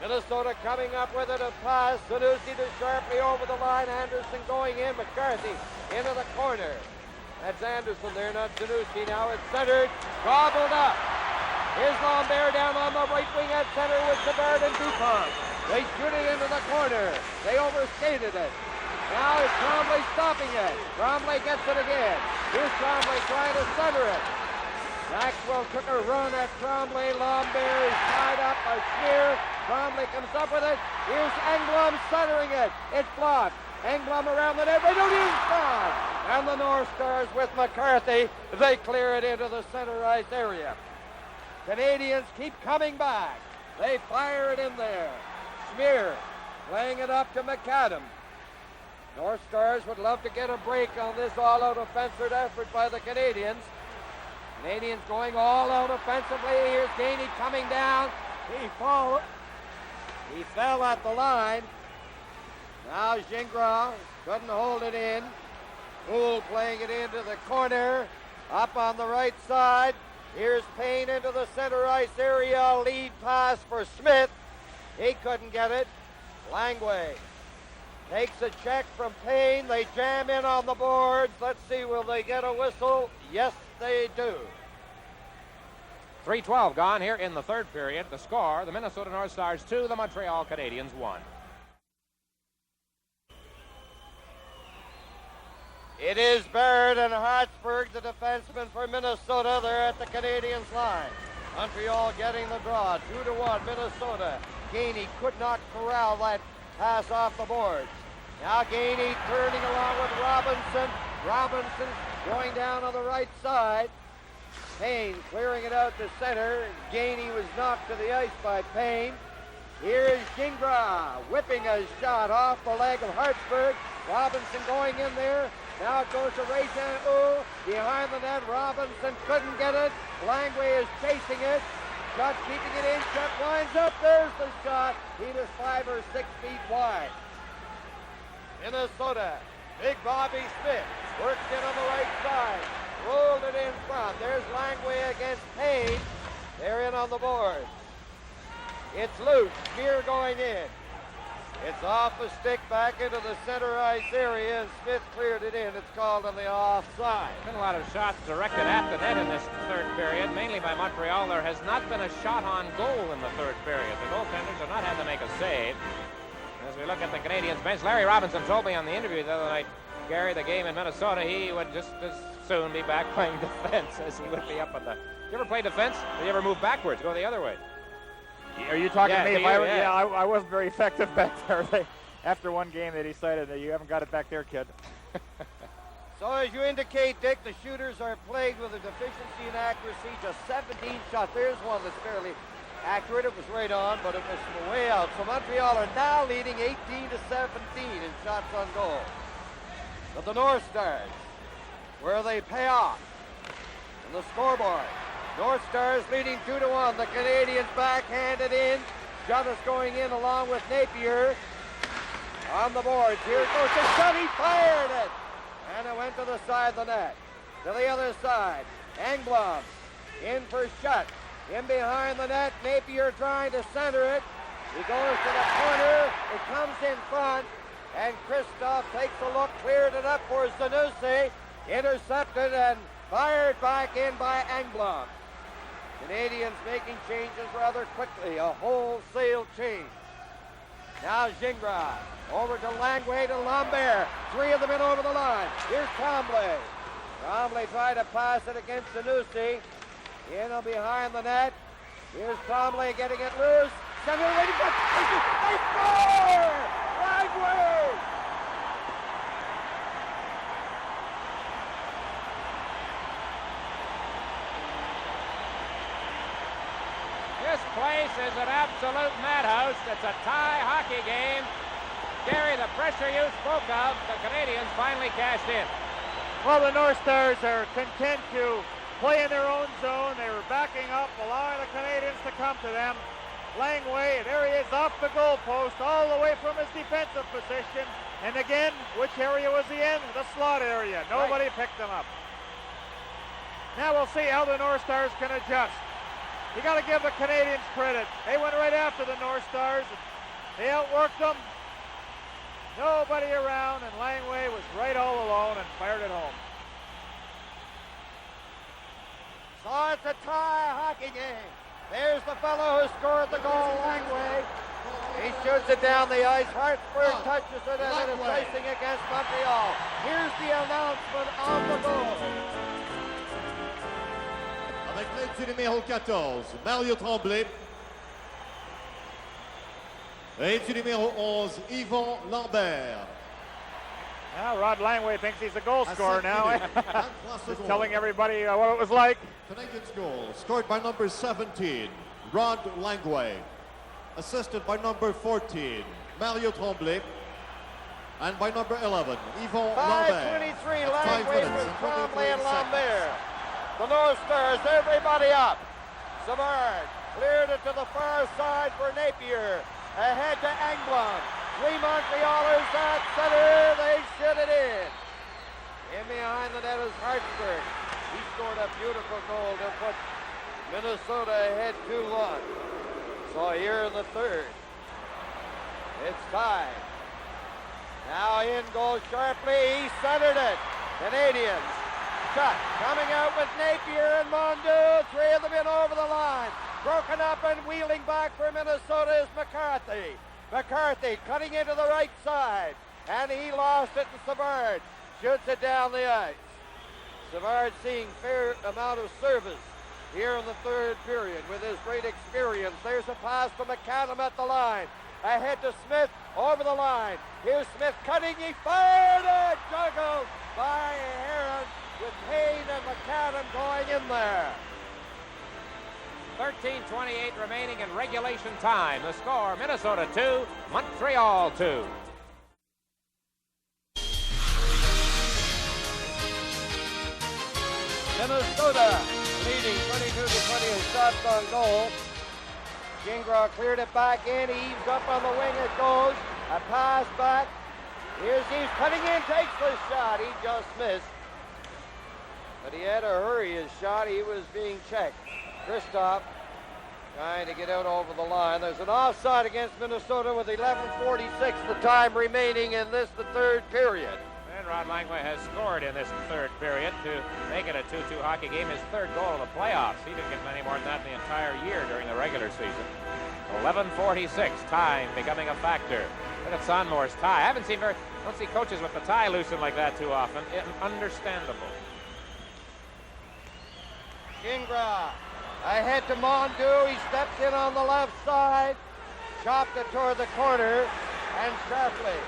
Minnesota coming up with it, a pass. Zanussi to Sharpley over the line. Anderson going in. McCarthy into the corner. That's Anderson there, not Zanussi. Now it's centered, gobbled up. Here's Lambert down on the right wing at center with Savard and Dupont. They shoot it into the corner. They overskated it. Now it's Tremblay stopping it. Tremblay gets it again. Here's Tremblay trying to center it. Maxwell took a run at Tremblay. Lambert is tied up by Schmier. Tremblay comes up with it. Here's Engblom centering it. It's blocked. Engblom around the net. They don't even stop. And the North Stars with McCarthy. They clear it into the center ice area. Canadians keep coming back. They fire it in there. Schmier playing it up to McAdam. North Stars would love to get a break on this all-out offensive effort by the Canadians. Canadians going all out offensively. Here's Gainey coming down. He fell at the line. Now Gingras couldn't hold it in. Poole playing it into the corner. Up on the right side. Here's Payne into the center ice area. Lead pass for Smith. He couldn't get it. Langway takes a check from Payne. They jam in on the boards. Let's see, will they get a whistle? Yes, they do. 3:12 gone here in the third period. The score, the Minnesota North Stars 2, the Montreal Canadiens 1. It is Barrett and Hartsburg, the defenseman for Minnesota. They're at the Canadiens line. Montreal getting the draw, 2-1 Minnesota. Gainey could not corral that pass off the boards. Now Gainey turning along with Robinson. Robinson going down on the right side. Payne clearing it out to center. Gainey was knocked to the ice by Payne. Here is Gingras whipping a shot off the leg of Hartsburg. Robinson going in there. Now it goes to Réjean behind the net. Robinson couldn't get it. Langway is chasing it. Shot keeping it in. Shot winds up. There's the shot. He was 5 or 6 feet wide. Minnesota. Big Bobby Smith works in on the right side. Rolled it in front. There's Langway against Payne. They're in on the board. It's loose. Spear going in. It's off the stick back into the center ice area, and Smith cleared it in. It's called on the offside. Been a lot of shots directed at the net in this third period, mainly by Montreal. There has not been a shot on goal in the third period. The goaltenders have not had to make a save. As we look at the Canadiens bench, Larry Robinson told me on the interview the other night, Gary, the game in Minnesota, he would just as soon be back playing defense as he would be up at the... You ever play defense? Did you ever move backwards, go the other way? Are you talking to me? To you, I wasn't very effective back there. After one game, they decided that you haven't got it back there, kid. So as you indicate, Dick, the shooters are plagued with a deficiency in accuracy. Just 17 shots. There's one that's fairly accurate. It was right on, but it was from way out. So Montreal are now leading 18-17 in shots on goal. But the North Stars, where they pay off on the scoreboard. North Stars leading 2-1. The Canadians backhanded in. Jonas going in along with Napier on the boards. Here goes the shot. He fired it. And it went to the side of the net. To the other side. Engblom in for shot. In behind the net. Napier trying to center it. He goes to the corner. It comes in front. And Kristoff takes a look. Cleared it up for Zanussi. Intercepted and fired back in by Engblom. Canadians making changes rather quickly, a wholesale change. Now Gingras over to Langway to Lambert. 3 of them in over the line. Here's Tremblay. Tremblay tried to pass it against Zanussi. In and behind the net. Here's Tremblay getting it loose. Samuel waiting for they score! Langway! This place is an absolute madhouse. It's a tie hockey game. Gary, the pressure you spoke of, the Canadians finally cashed in. Well, the North Stars are content to play in their own zone. They were backing up, allowing the Canadians to come to them. Langway, there he is off the goalpost, all the way from his defensive position. And again, which area was he in? The slot area. Nobody picked him up. Now we'll see how the North Stars can adjust. You got to give the Canadians credit. They went right after the North Stars. They outworked them. Nobody around, and Langway was right all alone and fired it home. So it's a tie hockey game. There's the fellow who scored the goal, Langway. He shoots it down the ice. Hartsburg touches it, and it is racing against Montreal. Here's the announcement of the goal. Avec l'aide du numéro 14, Mario Tremblay. Et du numéro 11, Yvon Lambert. Now Rod Langway thinks he's a goal scorer now. Just telling everybody what it was like. Canadians goal scored by number 17, Rod Langway. Assisted by number 14, Mario Tremblay. And by number 11, Yvon 5:23 Lambert. 5 Langway minutes with and Tremblay 23 and seconds. Lambert. The North Stars, everybody up. Savard cleared it to the far side for Napier. Ahead to Anglon. 3 Montrealers at center. They shoot it in. In behind the net is Hartford. He scored a beautiful goal to put Minnesota ahead 2-1. So here in the third, it's tied. Now in goes Sharpley. He centered it. Canadians. Shot. Coming out with Napier and Mondeau. 3 of them in over the line. Broken up and wheeling back for Minnesota is McCarthy. McCarthy cutting into the right side. And he lost it to Savard. Shoots it down the ice. Savard seeing fair amount of service here in the third period with his great experience. There's a pass to McAdam at the line. Ahead to Smith, over the line. Here's Smith cutting, he fired it! Juggled by Heron with Payne and McAdam going in there. 13:28 remaining in regulation time. The score, Minnesota 2, Montreal 2. Minnesota leading 22-20 in shots on goal. Gingras cleared it back in. Eves up on the wing. It goes. A pass back. Here's Eves cutting in. Takes the shot. He just missed. But he had to hurry his shot. He was being checked. Kristoff trying to get out over the line. There's an offside against Minnesota with 11:46 the time remaining in this, the third period. And Rod Langway has scored in this third period to make it a 2-2 hockey game. His third goal of the playoffs. He didn't get many more than that in the entire year during the regular season. 11:46, time becoming a factor. Look at Sonmore's tie. I don't see coaches with the tie loosened like that too often. Understandable. Gingras ahead to Mondeau. He steps in on the left side. Chopped it toward the corner. And Sharpley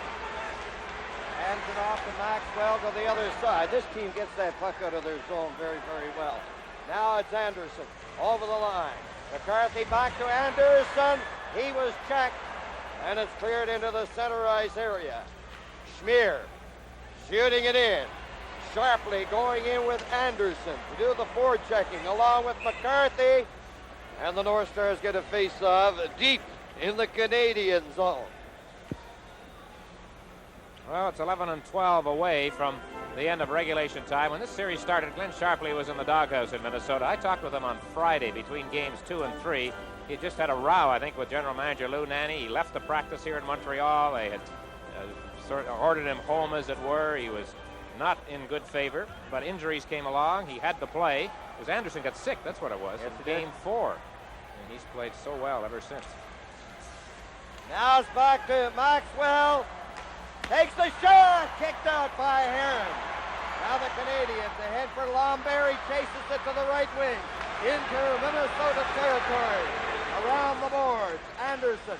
hands it off to Maxwell to the other side. This team gets that puck out of their zone very, very well. Now it's Anderson over the line. McCarthy back to Anderson. He was checked. And it's cleared into the center ice area. Schmier shooting it in. Sharpley going in with Anderson to do the forechecking along with McCarthy. And the North Stars get a face-off deep in the Canadian zone. Well, it's 11-12 away from the end of regulation time. When this series started, Glenn Sharpley was in the doghouse in Minnesota. I talked with him on Friday between games 2 and 3. He just had a row, I think, with general manager Lou Nanne. He left the practice here in Montreal. They had sort of ordered him home, as it were. He was not in good favor, but injuries came along. He had to play because Anderson got sick. That's what it was. Yes, in game 4. And he's played so well ever since. Now it's back to Maxwell. Takes the shot. Kicked out by Heron. Now the Canadians ahead for Lambert. He chases it to the right wing. Into Minnesota territory. Around the boards. Anderson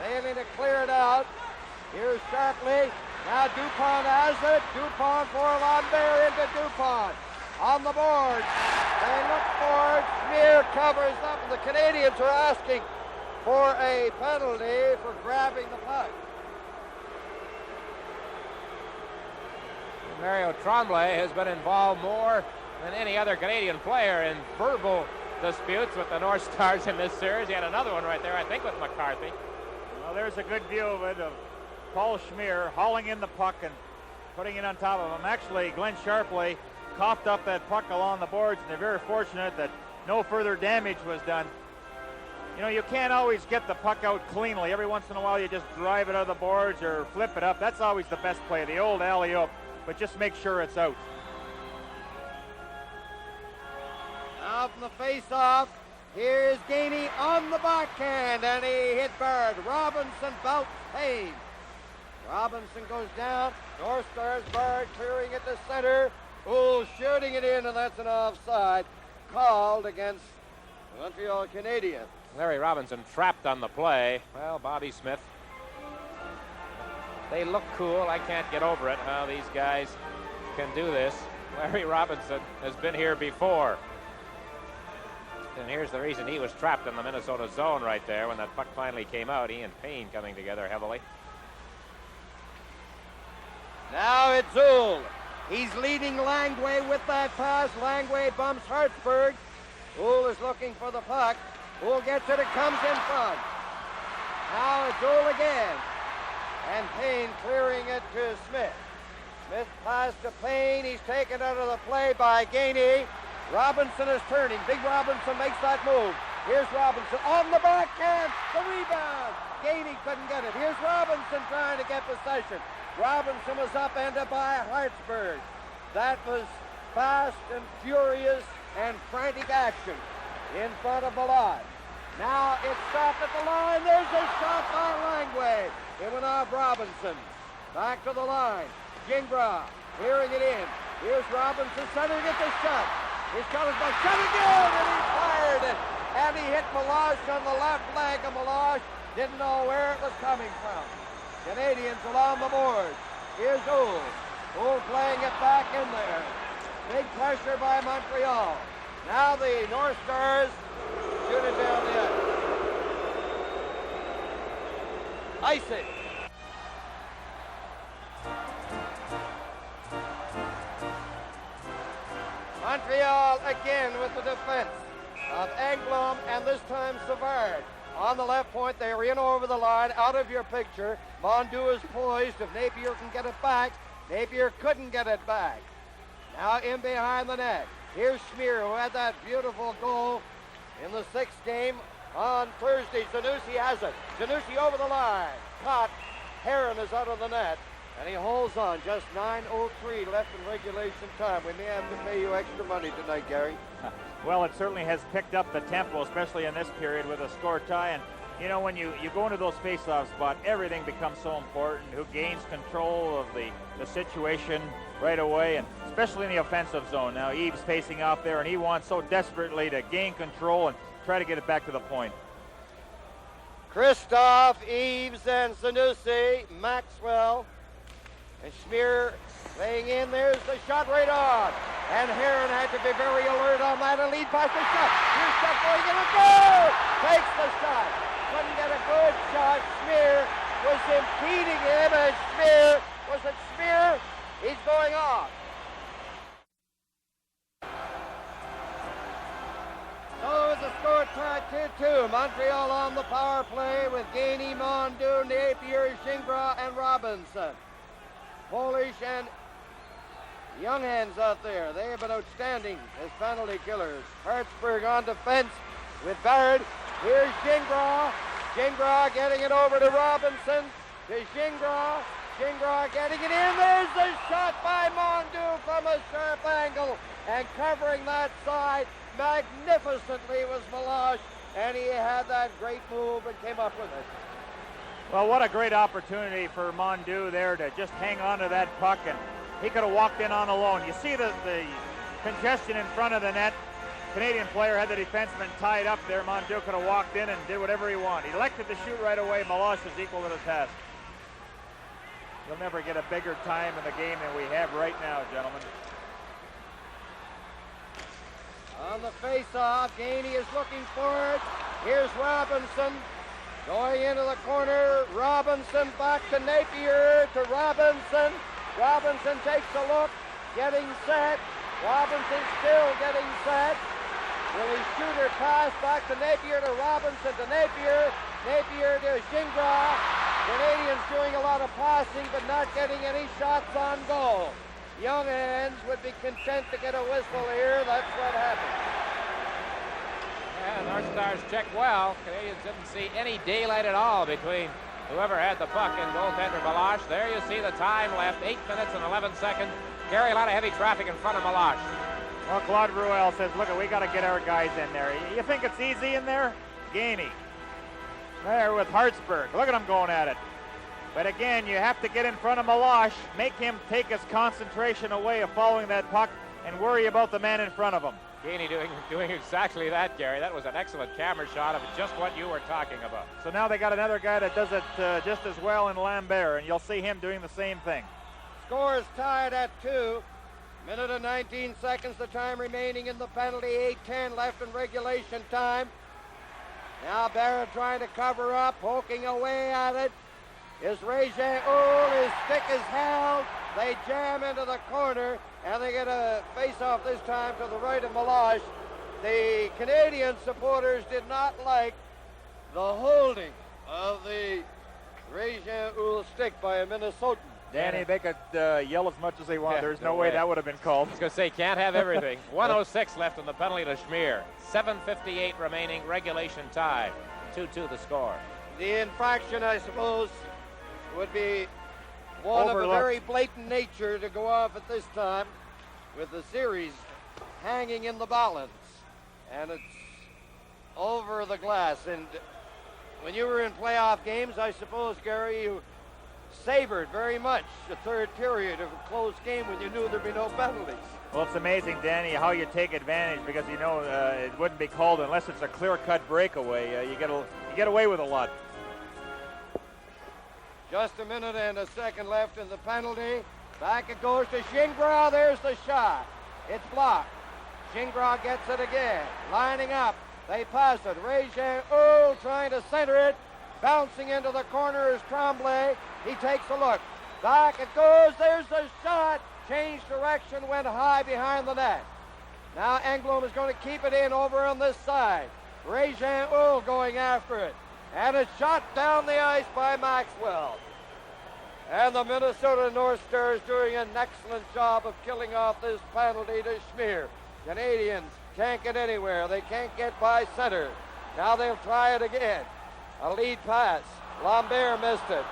failing to clear it out. Here's Sharpley. Now Dupont has it. Dupont for Lambert into Dupont. On the boards. They look for it. Schmier covers up. And the Canadians are asking for a penalty for grabbing the puck. Mario Tremblay has been involved more than any other Canadian player in verbal disputes with the North Stars in this series. He had another one right there, I think, with McCarthy. Well, there's a good view of it, of Paul Schmier hauling in the puck and putting it on top of him. Actually, Glenn Sharpley coughed up that puck along the boards, and they're very fortunate that no further damage was done. You know, you can't always get the puck out cleanly. Every once in a while, you just drive it out of the boards or flip it up. That's always the best play, the old alley-oop, but just make sure it's out. Now from the face-off, here's Gainey on the backhand, and he hit Bird. Robinson bouts Payne. Robinson goes down. North Stars Bird clearing it to center. Ooh, shooting it in, and that's an offside called against the Montreal Canadiens. Larry Robinson trapped on the play. Well, Bobby Smith. They look cool. I can't get over it, how these guys can do this. Larry Robinson has been here before. And here's the reason he was trapped in the Minnesota zone right there when that puck finally came out. He and Payne coming together heavily. Now it's Zool. He's leading Langway with that pass. Langway bumps Hartsburg. Zool is looking for the puck. Zool gets it. It comes in front. Now it's Zool again. And Payne clearing it to Smith. Smith pass to Payne. He's taken out of the play by Gainey. Robinson is turning. Big Robinson makes that move. Here's Robinson on the backhand. The rebound. Gainey couldn't get it. Here's Robinson trying to get possession. Robinson was upended by Hartsburg. That was fast and furious and frantic action in front of Balad. Now it's stopped at the line. There's a shot by Langway. It went off Robinson. Back to the line. Gingras clearing it in. Here's Robinson centering it to shot. His shot is by shot again, and he fired it. And he hit Meloche on the left leg, and Meloche didn't know where it was coming from. Canadians along the board. Here's Oul. Oul playing it back in there. Big pressure by Montreal. Now the North Stars shoot it down the ice. Icing. Montreal again with the defense of Engblom and this time Savard. On the left point, they are in over the line, out of your picture. Mondeau is poised. If Napier can get it back, Napier couldn't get it back. Now in behind the net. Here's Schmier, who had that beautiful goal in the 6th game on Thursday. Zanussi has it. Zanussi over the line. Caught. Heron is out of the net. And he holds on. Just 9:03 left in regulation time. We may have to pay you extra money tonight, Gary. Well, it certainly has picked up the tempo, especially in this period with a score tie. And, you know, when you go into those face-off spots, everything becomes so important. Who gains control of the situation right away, and especially in the offensive zone. Now, Eves facing off there, and he wants so desperately to gain control and try to get it back to the point. Christoph, Eves, and Zanussi, Maxwell, and Schmier laying in. There's the shot right on. And Heron had to be very alert on that and lead past the shot. Here's shot going in a goal. Takes the shot. Couldn't get a good shot. Schmier was impeding him, and Schmier, was it Schmier? He's going off. So it's a score tie 2-2. Montreal on the power play with Gainey, Mondeau, Napier, Gingras, and Robinson. Polish and young hands out there. They have been outstanding as penalty killers. Hartsburg on defense with Barrett. Here's Gingras. Gingras getting it over to Robinson. To Gingras. Gingras getting it in. There's the shot by Mondeau from a sharp angle. And covering that side magnificently was Meloche. And he had that great move and came up with it. Well, what a great opportunity for Mondeau there to just hang on to that puck, and he could have walked in on alone. You see the congestion in front of the net. Canadian player had the defenseman tied up there. Mondeau could have walked in and did whatever he wanted. He elected to shoot right away. Meloche was equal to the task. You'll never get a bigger time in the game than we have right now, gentlemen. On the face-off, Gainey is looking for it. Here's Robinson. Going into the corner, Robinson back to Napier, to Robinson. Robinson takes a look, getting set. Robinson still getting set. Will he shoot or pass back to Napier, to Robinson, to Napier. Napier to Gingras. Canadians doing a lot of passing, but not getting any shots on goal. Young hands would be content to get a whistle here. That's what happened. Yeah, North Stars checked well. Canadians didn't see any daylight at all between whoever had the puck and goaltender Meloche. There you see the time left, 8 minutes and 11 seconds. Gary, a lot of heavy traffic in front of Meloche. Well, Claude Ruel says, look, we got to get our guys in there. You think it's easy in there? Gainey. There with Hartsburg. Look at him going at it. But again, you have to get in front of Meloche, make him take his concentration away of following that puck, and worry about the man in front of him. Gainey doing exactly that, Gary. That was an excellent camera shot of just what you were talking about. So now they got another guy that does it just as well in Lambert, and you'll see him doing the same thing. Score is tied at 2. Minute and 19 seconds, the time remaining in the penalty. 8:10 left in regulation time. Now Barrett trying to cover up, poking away at it. Is Régin Oul, his stick is held. They jam into the corner, and they get a face-off this time to the right of Melange. The Canadian supporters did not like the holding of the Régin stick by a Minnesotan. Danny, they could yell as much as they want. Yeah, There's no no way way. that would have been called. I was going to say, can't have everything. 1:06 left in the penalty to Schmier. 7:58 remaining, regulation tie. 2-2 the score. The infraction, I suppose, would be one of a Overlooked. very blatant nature to go off at this time with the series hanging in the balance. And it's over the glass. And when you were in playoff games, I suppose, Gary, you savored very much the third period of a close game when you knew there'd be no penalties. Well, it's amazing, Danny, how you take advantage because you know it wouldn't be called unless it's a clear-cut breakaway. You get away with a lot. Just a minute and a second left in the penalty. Back it goes to Gingras. There's the shot. It's blocked. Gingras gets it again. Lining up. They pass it. Régin trying to center it. Bouncing into the corner is Tremblay. He takes a look. Back it goes. There's the shot. Changed direction. Went high behind the net. Now Engblom is going to keep it in over on this side. Régin going after it. And it's shot down the ice by Maxwell. And the Minnesota North Stars doing an excellent job of killing off this penalty to Schmier. Canadians can't get anywhere. They can't get by center. Now they'll try it again. A lead pass. Lambert missed it.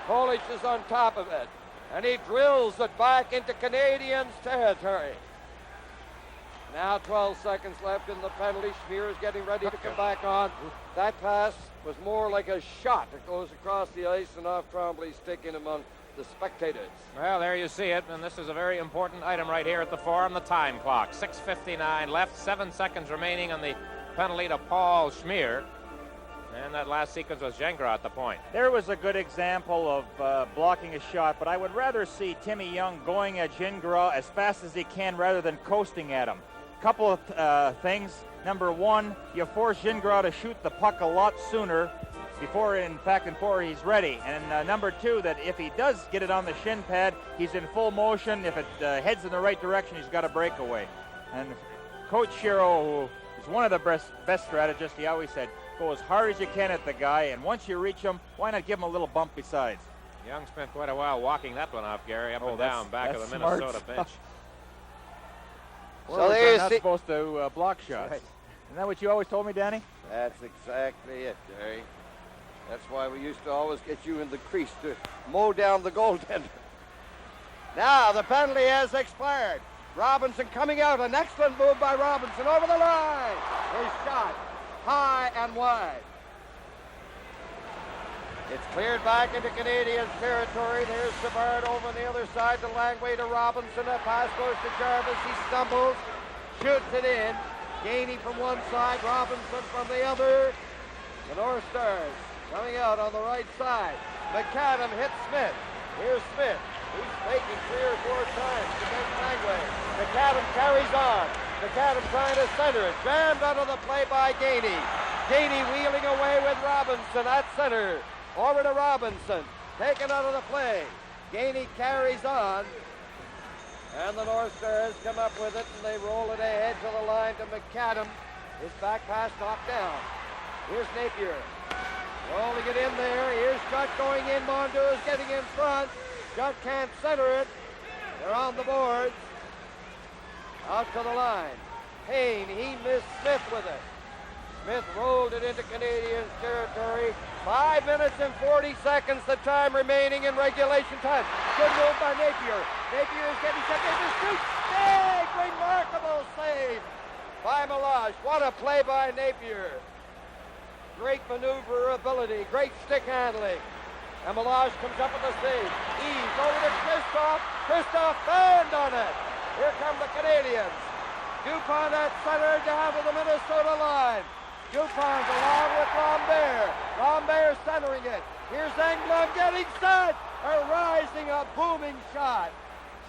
Polish is on top of it. And he drills it back into Canadians territory. Now 12 seconds left in the penalty. Schmier is getting ready to come back on. That pass was more like a shot that goes across the ice and off Tremblay's stick in among the spectators. Well, there you see it, and this is a very important item right here at the Forum, the time clock. 6:59 left, 7 seconds remaining on the penalty to Paul Schmier. And that last sequence was Gingras at the point. There was a good example of blocking a shot, but I would rather see Timmy Young going at Gingras as fast as he can rather than coasting at him. Couple of things. Number one, you force Gingras to shoot the puck a lot sooner before he's ready. And number two, that if he does get it on the shin pad, he's in full motion. If it heads in the right direction, he's got a breakaway. And Coach Shiro, who is one of the best strategists, he always said, go as hard as you can at the guy, and once you reach him, why not give him a little bump besides? Young spent quite a while walking that one off, Gary, up and that's- down, back of the that's Minnesota smart bench. So there you not see- supposed to block shots. Right. Isn't that what you always told me, Danny? That's exactly it, Jerry. That's why we used to always get you in the crease to mow down the goaltender. Now the penalty has expired. Robinson coming out. An excellent move by Robinson over the line. His shot high and wide. It's cleared back into Canadian territory. There's Savard over on the other side to Langway to Robinson. A pass goes to Jarvis. He stumbles, shoots it in. Gainey from one side, Robinson from the other. The North Stars coming out on the right side. McAdam hits Smith. Here's Smith. He's faking 3 or 4 times to make Langway. McAdam carries on. McAdam trying to center it. Jammed out of the play by Gainey. Gainey wheeling away with Robinson at center. Over to Robinson. Taken out of the play. Gainey carries on. And the North Stars come up with it, and they roll it ahead to the line to McAdam. His back pass knocked down. Here's Napier. Rolling it in there. Here's Judd going in. Mondeau is getting in front. Judd can't center it. They're on the boards. Out to the line. Payne, he missed Smith with it. Smith rolled it into Canadian territory. 5 minutes and 40 seconds, the time remaining in regulation time. Good move by Napier. Napier is getting set to shoot. Big, remarkable save by Melange. What a play by Napier. Great maneuverability, great stick handling. And Melange comes up with a save. Eves over to Christoph. Christoph burned on it. Here come the Canadians. Dupont at center down to the Minnesota line. Dupont along with Lambert. Lambert centering it. Here's Engblom getting set. A rising, a booming shot.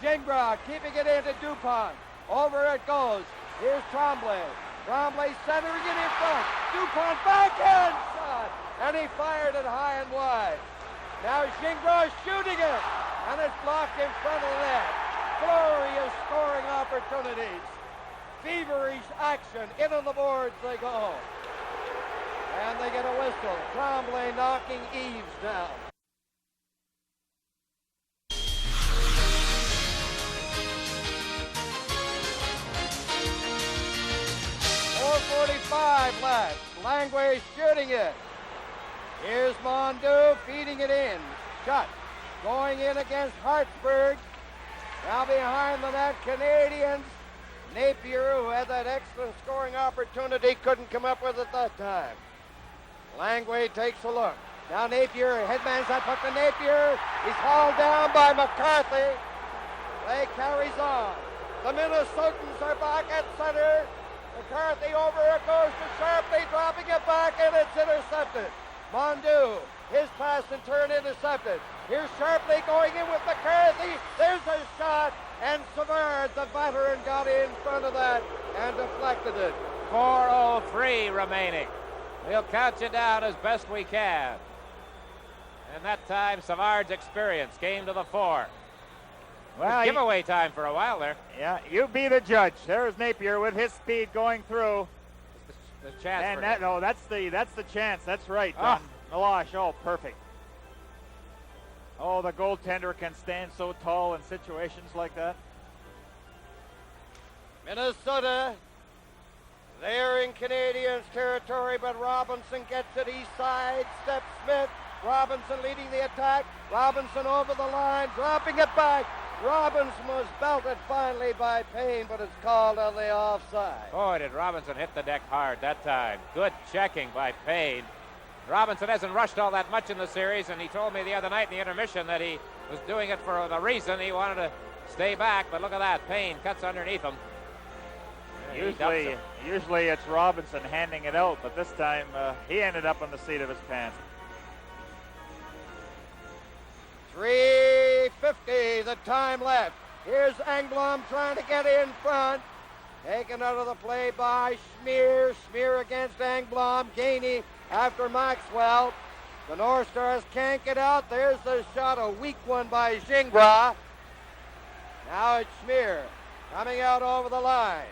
Gingras keeping it into Dupont. Over it goes. Here's Tremblay. Tremblay centering it in front. Dupont backhand shot. And he fired it high and wide. Now Gingras shooting it. and it's blocked in front of the net. Flurry of scoring opportunities. Feverish action. In on the boards they go. And they get a whistle. Tremblay knocking Eves down. .45 left. Langway shooting it. Here's Mondeau feeding it in. Shot. Going in against Hartsburg. Now behind the net, Canadians. Napier, who had that excellent scoring opportunity, couldn't come up with it that time. Langway takes a look. Now Napier, headman's that puck to Napier. He's hauled down by McCarthy. Play carries on. The Minnesotans are back at center. McCarthy over it goes to Sharpley, dropping it back, and it's intercepted. Mondeau, his pass and turn intercepted. Here's Sharpley going in with McCarthy. There's a shot, and Savard, the veteran, got in front of that and deflected it. 4:03 remaining. We'll count you down as best we can. And that time, Savard's experience came to the fore. Well, giveaway time for a while there. Yeah, you be the judge. There's Napier with his speed going through. The chance. And for him. that's the chance. That's right. Ah. Milosh, oh, perfect. Oh, the goaltender can stand so tall in situations like that. Minnesota, they're in Canadians territory, but Robinson gets it east side. Step Smith. Robinson leading the attack. Robinson over the line, dropping it back. Robinson was belted finally by Payne, but it's called on the offside. Boy, did Robinson hit the deck hard that time. Good checking by Payne. Robinson hasn't rushed all that much in the series, and he told me the other night in the intermission that he was doing it for the reason he wanted to stay back, but look at that. Payne cuts underneath him. Usually it's Robinson handing it out, but this time he ended up on the seat of his pants. 3:50, the time left. Here's Engblom trying to get in front. Taken out of the play by Schmier. Schmier against Engblom. Gainey after Maxwell. The North Stars can't get out. There's the shot, a weak one by Gingras. Now it's Schmier coming out over the line.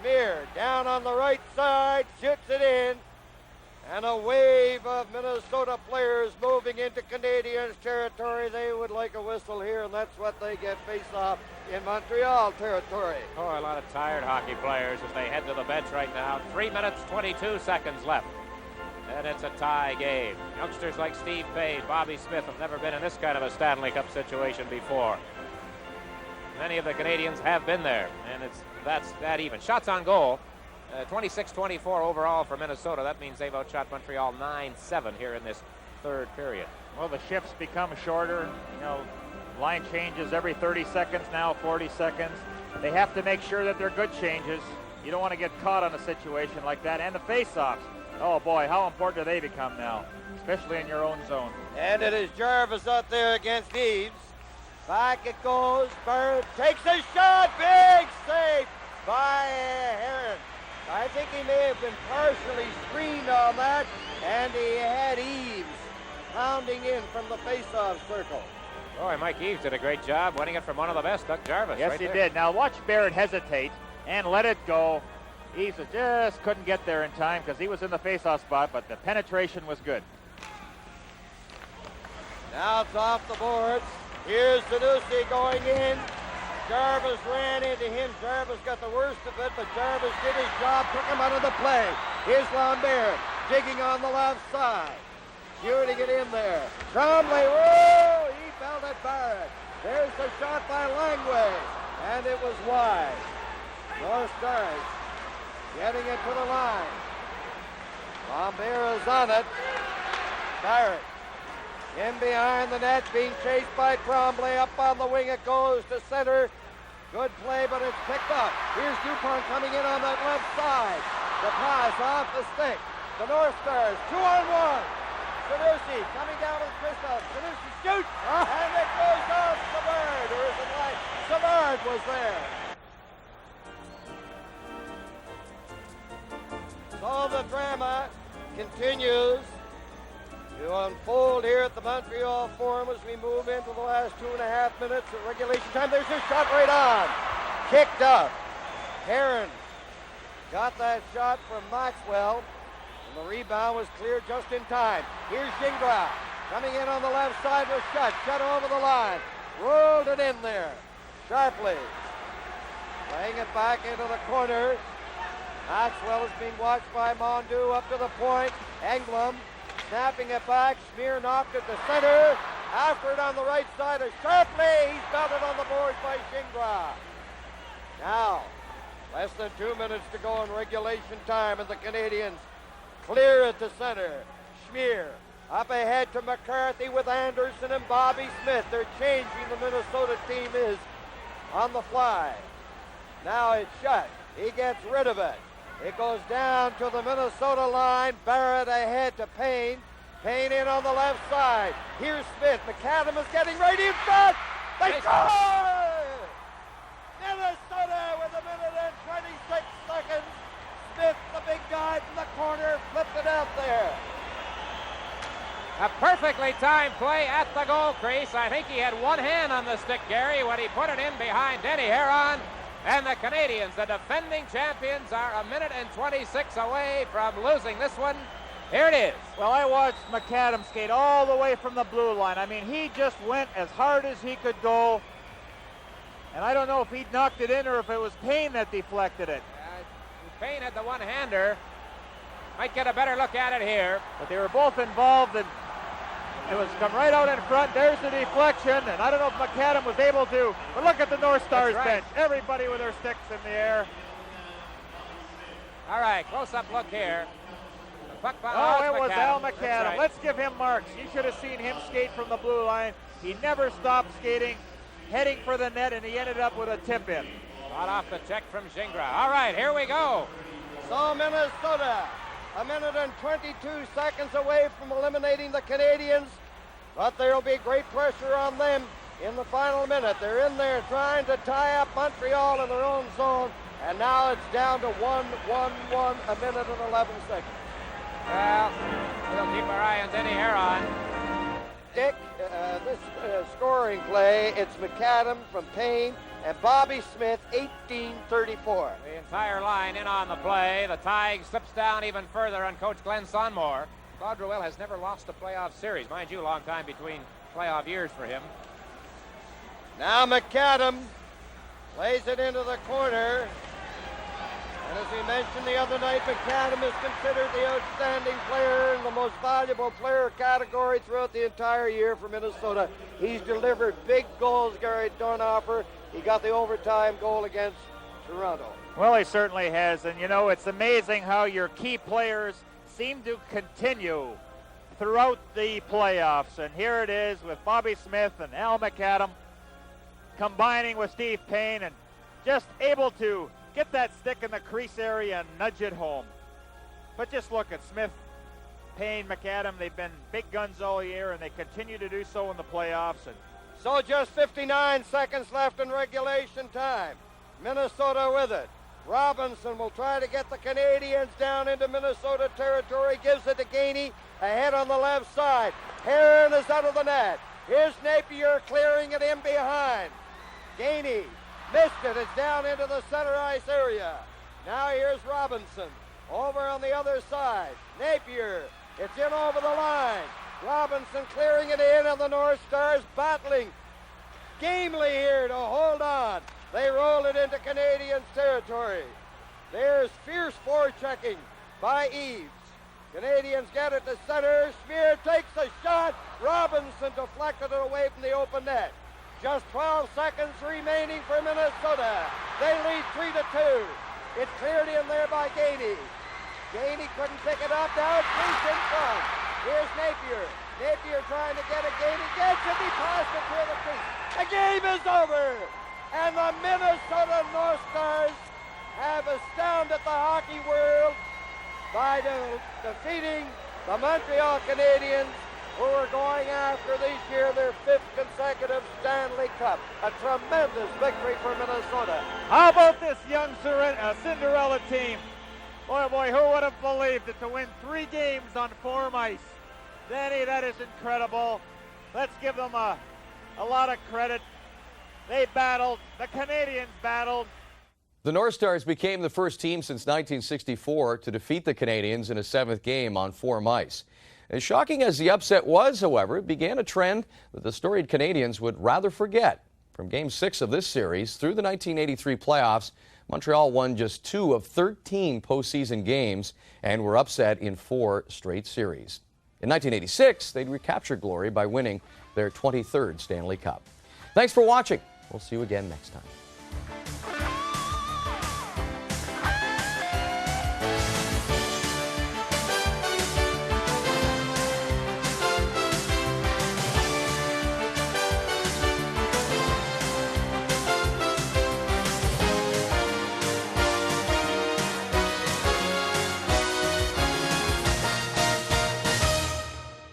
Schmier down on the right side, shoots it in. And a wave of Minnesota players moving into Canadians territory. They would like a whistle here, and that's what they get face-off in Montreal territory. Oh, a lot of tired hockey players as they head to the bench right now. 3 minutes, 22 seconds left. And it's a tie game. Youngsters like Steve Payne, Bobby Smith have never been in this kind of a Stanley Cup situation before. Many of the Canadians have been there, and that's that even. Shots on goal. 26-24 overall for Minnesota. That means they've outshot Montreal 9-7 here in this third period. Well, the shifts become shorter. You know, line changes every 30 seconds now, 40 seconds. They have to make sure that they're good changes. You don't want to get caught on a situation like that. And the face-offs. Oh, boy, how important do they become now, especially in your own zone. And it is Jarvis out there against Eves. Back it goes. Bird takes a shot. Big save by Heron. I think he may have been partially screened on that, and he had Eves pounding in from the face-off circle. Boy, Mike Eves did a great job winning it from one of the best, Doug Jarvis. Yes, right he there. did. Now watch Barrett hesitate and let it go. Eves just couldn't get there in time because he was in the face-off spot, but the penetration was good. Now it's off the boards. Here's Zanussi going in. Jarvis ran into him. Jarvis got the worst of it, but Jarvis did his job, took him out of the play. Here's Lambert digging on the left side, shooting it in there. Tremblay, whoa, he fell at Barrett. There's the shot by Langway, and it was wide. North Stars getting it to the line. Lambert is on it. Barrett in behind the net, being chased by Tremblay. Up on the wing it goes to center. Good play, but it's picked up. Here's Dupont coming in on that left side. The pass off the stick. The North Stars, 2-on-1. Zanussi coming down with Kristoff. Zanussi shoots, and it goes off Savard. Or is it like Savard was there? So the drama continues. You to unfold here at the Montreal Forum as we move into the last 2.5 minutes of regulation time. There's a shot right on. Kicked up. Heron got that shot from Maxwell, and the rebound was cleared just in time. Here's Gingras coming in on the left side with shot. Shot over the line. Rolled it in there sharply. Playing it back into the corner. Maxwell is being watched by Mondu up to the point. Englund snapping it back. Smear knocked it to center. After it on the right side of Sharpley. He's got it on the boards by Gingras. Now, less than 2 minutes to go in regulation time, and the Canadians clear at the center. Smear up ahead to McCarthy with Anderson and Bobby Smith. They're changing, the Minnesota team is on the fly. Now it's shut. He gets rid of it. It goes down to the Minnesota line. Barrett ahead to Payne. Payne in on the left side. Here's Smith. McAdam is getting ready in front. They score! Minnesota with 1 minute and 26 seconds. Smith, the big guy from the corner, flipped it out there. A perfectly timed play at the goal crease. I think he had one hand on the stick, Gary, when he put it in behind Denny Herron. And the Canadians, the defending champions, are 1 minute and 26 away from losing this one. Here it is. Well, I watched McAdam skate all the way from the blue line. I mean, he just went as hard as he could go. And I don't know if he knocked it in or if it was Payne that deflected it. Payne had the one-hander. Might get a better look at it here. But they were both involved, and it was come right out in front. There's the deflection, and I don't know if McAdam was able to. But look at the North Stars bench. Everybody with their sticks in the air. All right, close-up look here. Oh, it was Al McAdam. Right. Let's give him marks. You should have seen him skate from the blue line. He never stopped skating, heading for the net, and he ended up with a tip-in. Got off the check from Gingras. All right, here we go. So Minnesota, 1 minute and 22 seconds away from eliminating the Canadians, but there will be great pressure on them in the final minute. They're in there trying to tie up Montreal in their own zone, and now it's down to 1-1-1, 1 minute and 11 seconds. Well, we'll keep our eye on Denny Herron. Dick, this scoring play, it's McAdam from Payne and Bobby Smith, 18-34. The entire line in on the play. The tie slips down even further on Coach Glenn Sonmore. Claude Drouin has never lost a playoff series. Mind you, a long time between playoff years for him. Now McAdam plays it into the corner. And as we mentioned the other night, McAdam is considered the outstanding player in the most valuable player category throughout the entire year for Minnesota. He's delivered big goals, Gary Dornhofer. He got the overtime goal against Toronto. Well, he certainly has. And, you know, it's amazing how your key players seem to continue throughout the playoffs. And here it is with Bobby Smith and Al McAdam combining with Steve Payne and just able to get that stick in the crease area and nudge it home. But just look at Smith, Payne, McAdam. They've been big guns all year, and they continue to do so in the playoffs. And so just 59 seconds left in regulation time. Minnesota with it. Robinson will try to get the Canadians down into Minnesota territory. Gives it to Gainey ahead on the left side. Heron is out of the net. Here's Napier clearing it in behind. Gainey missed it. It's down into the center ice area. Now here's Robinson. Over on the other side. Napier. It's in over the line. Robinson clearing it in, and the North Stars battling gamely here to hold on. They roll it into Canadians territory. There's fierce forechecking by Eves. Canadians get it to center. Smear takes a shot. Robinson deflected it away from the open net. Just 12 seconds remaining for Minnesota. They lead 3-2. It's cleared in there by Gainey. Gainey couldn't pick it up. Now it's loose in front. Here's Napier. Napier trying to get a Gainey. Gets it. He passed it through the crease. The game is over. And the Minnesota North Stars have astounded the hockey world by defeating the Montreal Canadiens, who are going after this year their 5th consecutive Stanley Cup. A tremendous victory for Minnesota. How about this young Cinderella team? Boy, who would have believed it, to win 3 games on form ice. Danny, that is incredible. Let's give them a lot of credit. They battled. The Canadians battled. The North Stars became the first team since 1964 to defeat the Canadians in a 7th game on 4 ice. As shocking as the upset was, however, it began a trend that the storied Canadians would rather forget. From Game 6 of this series through the 1983 playoffs, Montreal won just 2 of 13 postseason games and were upset in 4 straight series. In 1986, they'd recaptured glory by winning their 23rd Stanley Cup. Thanks for watching. We'll see you again next time.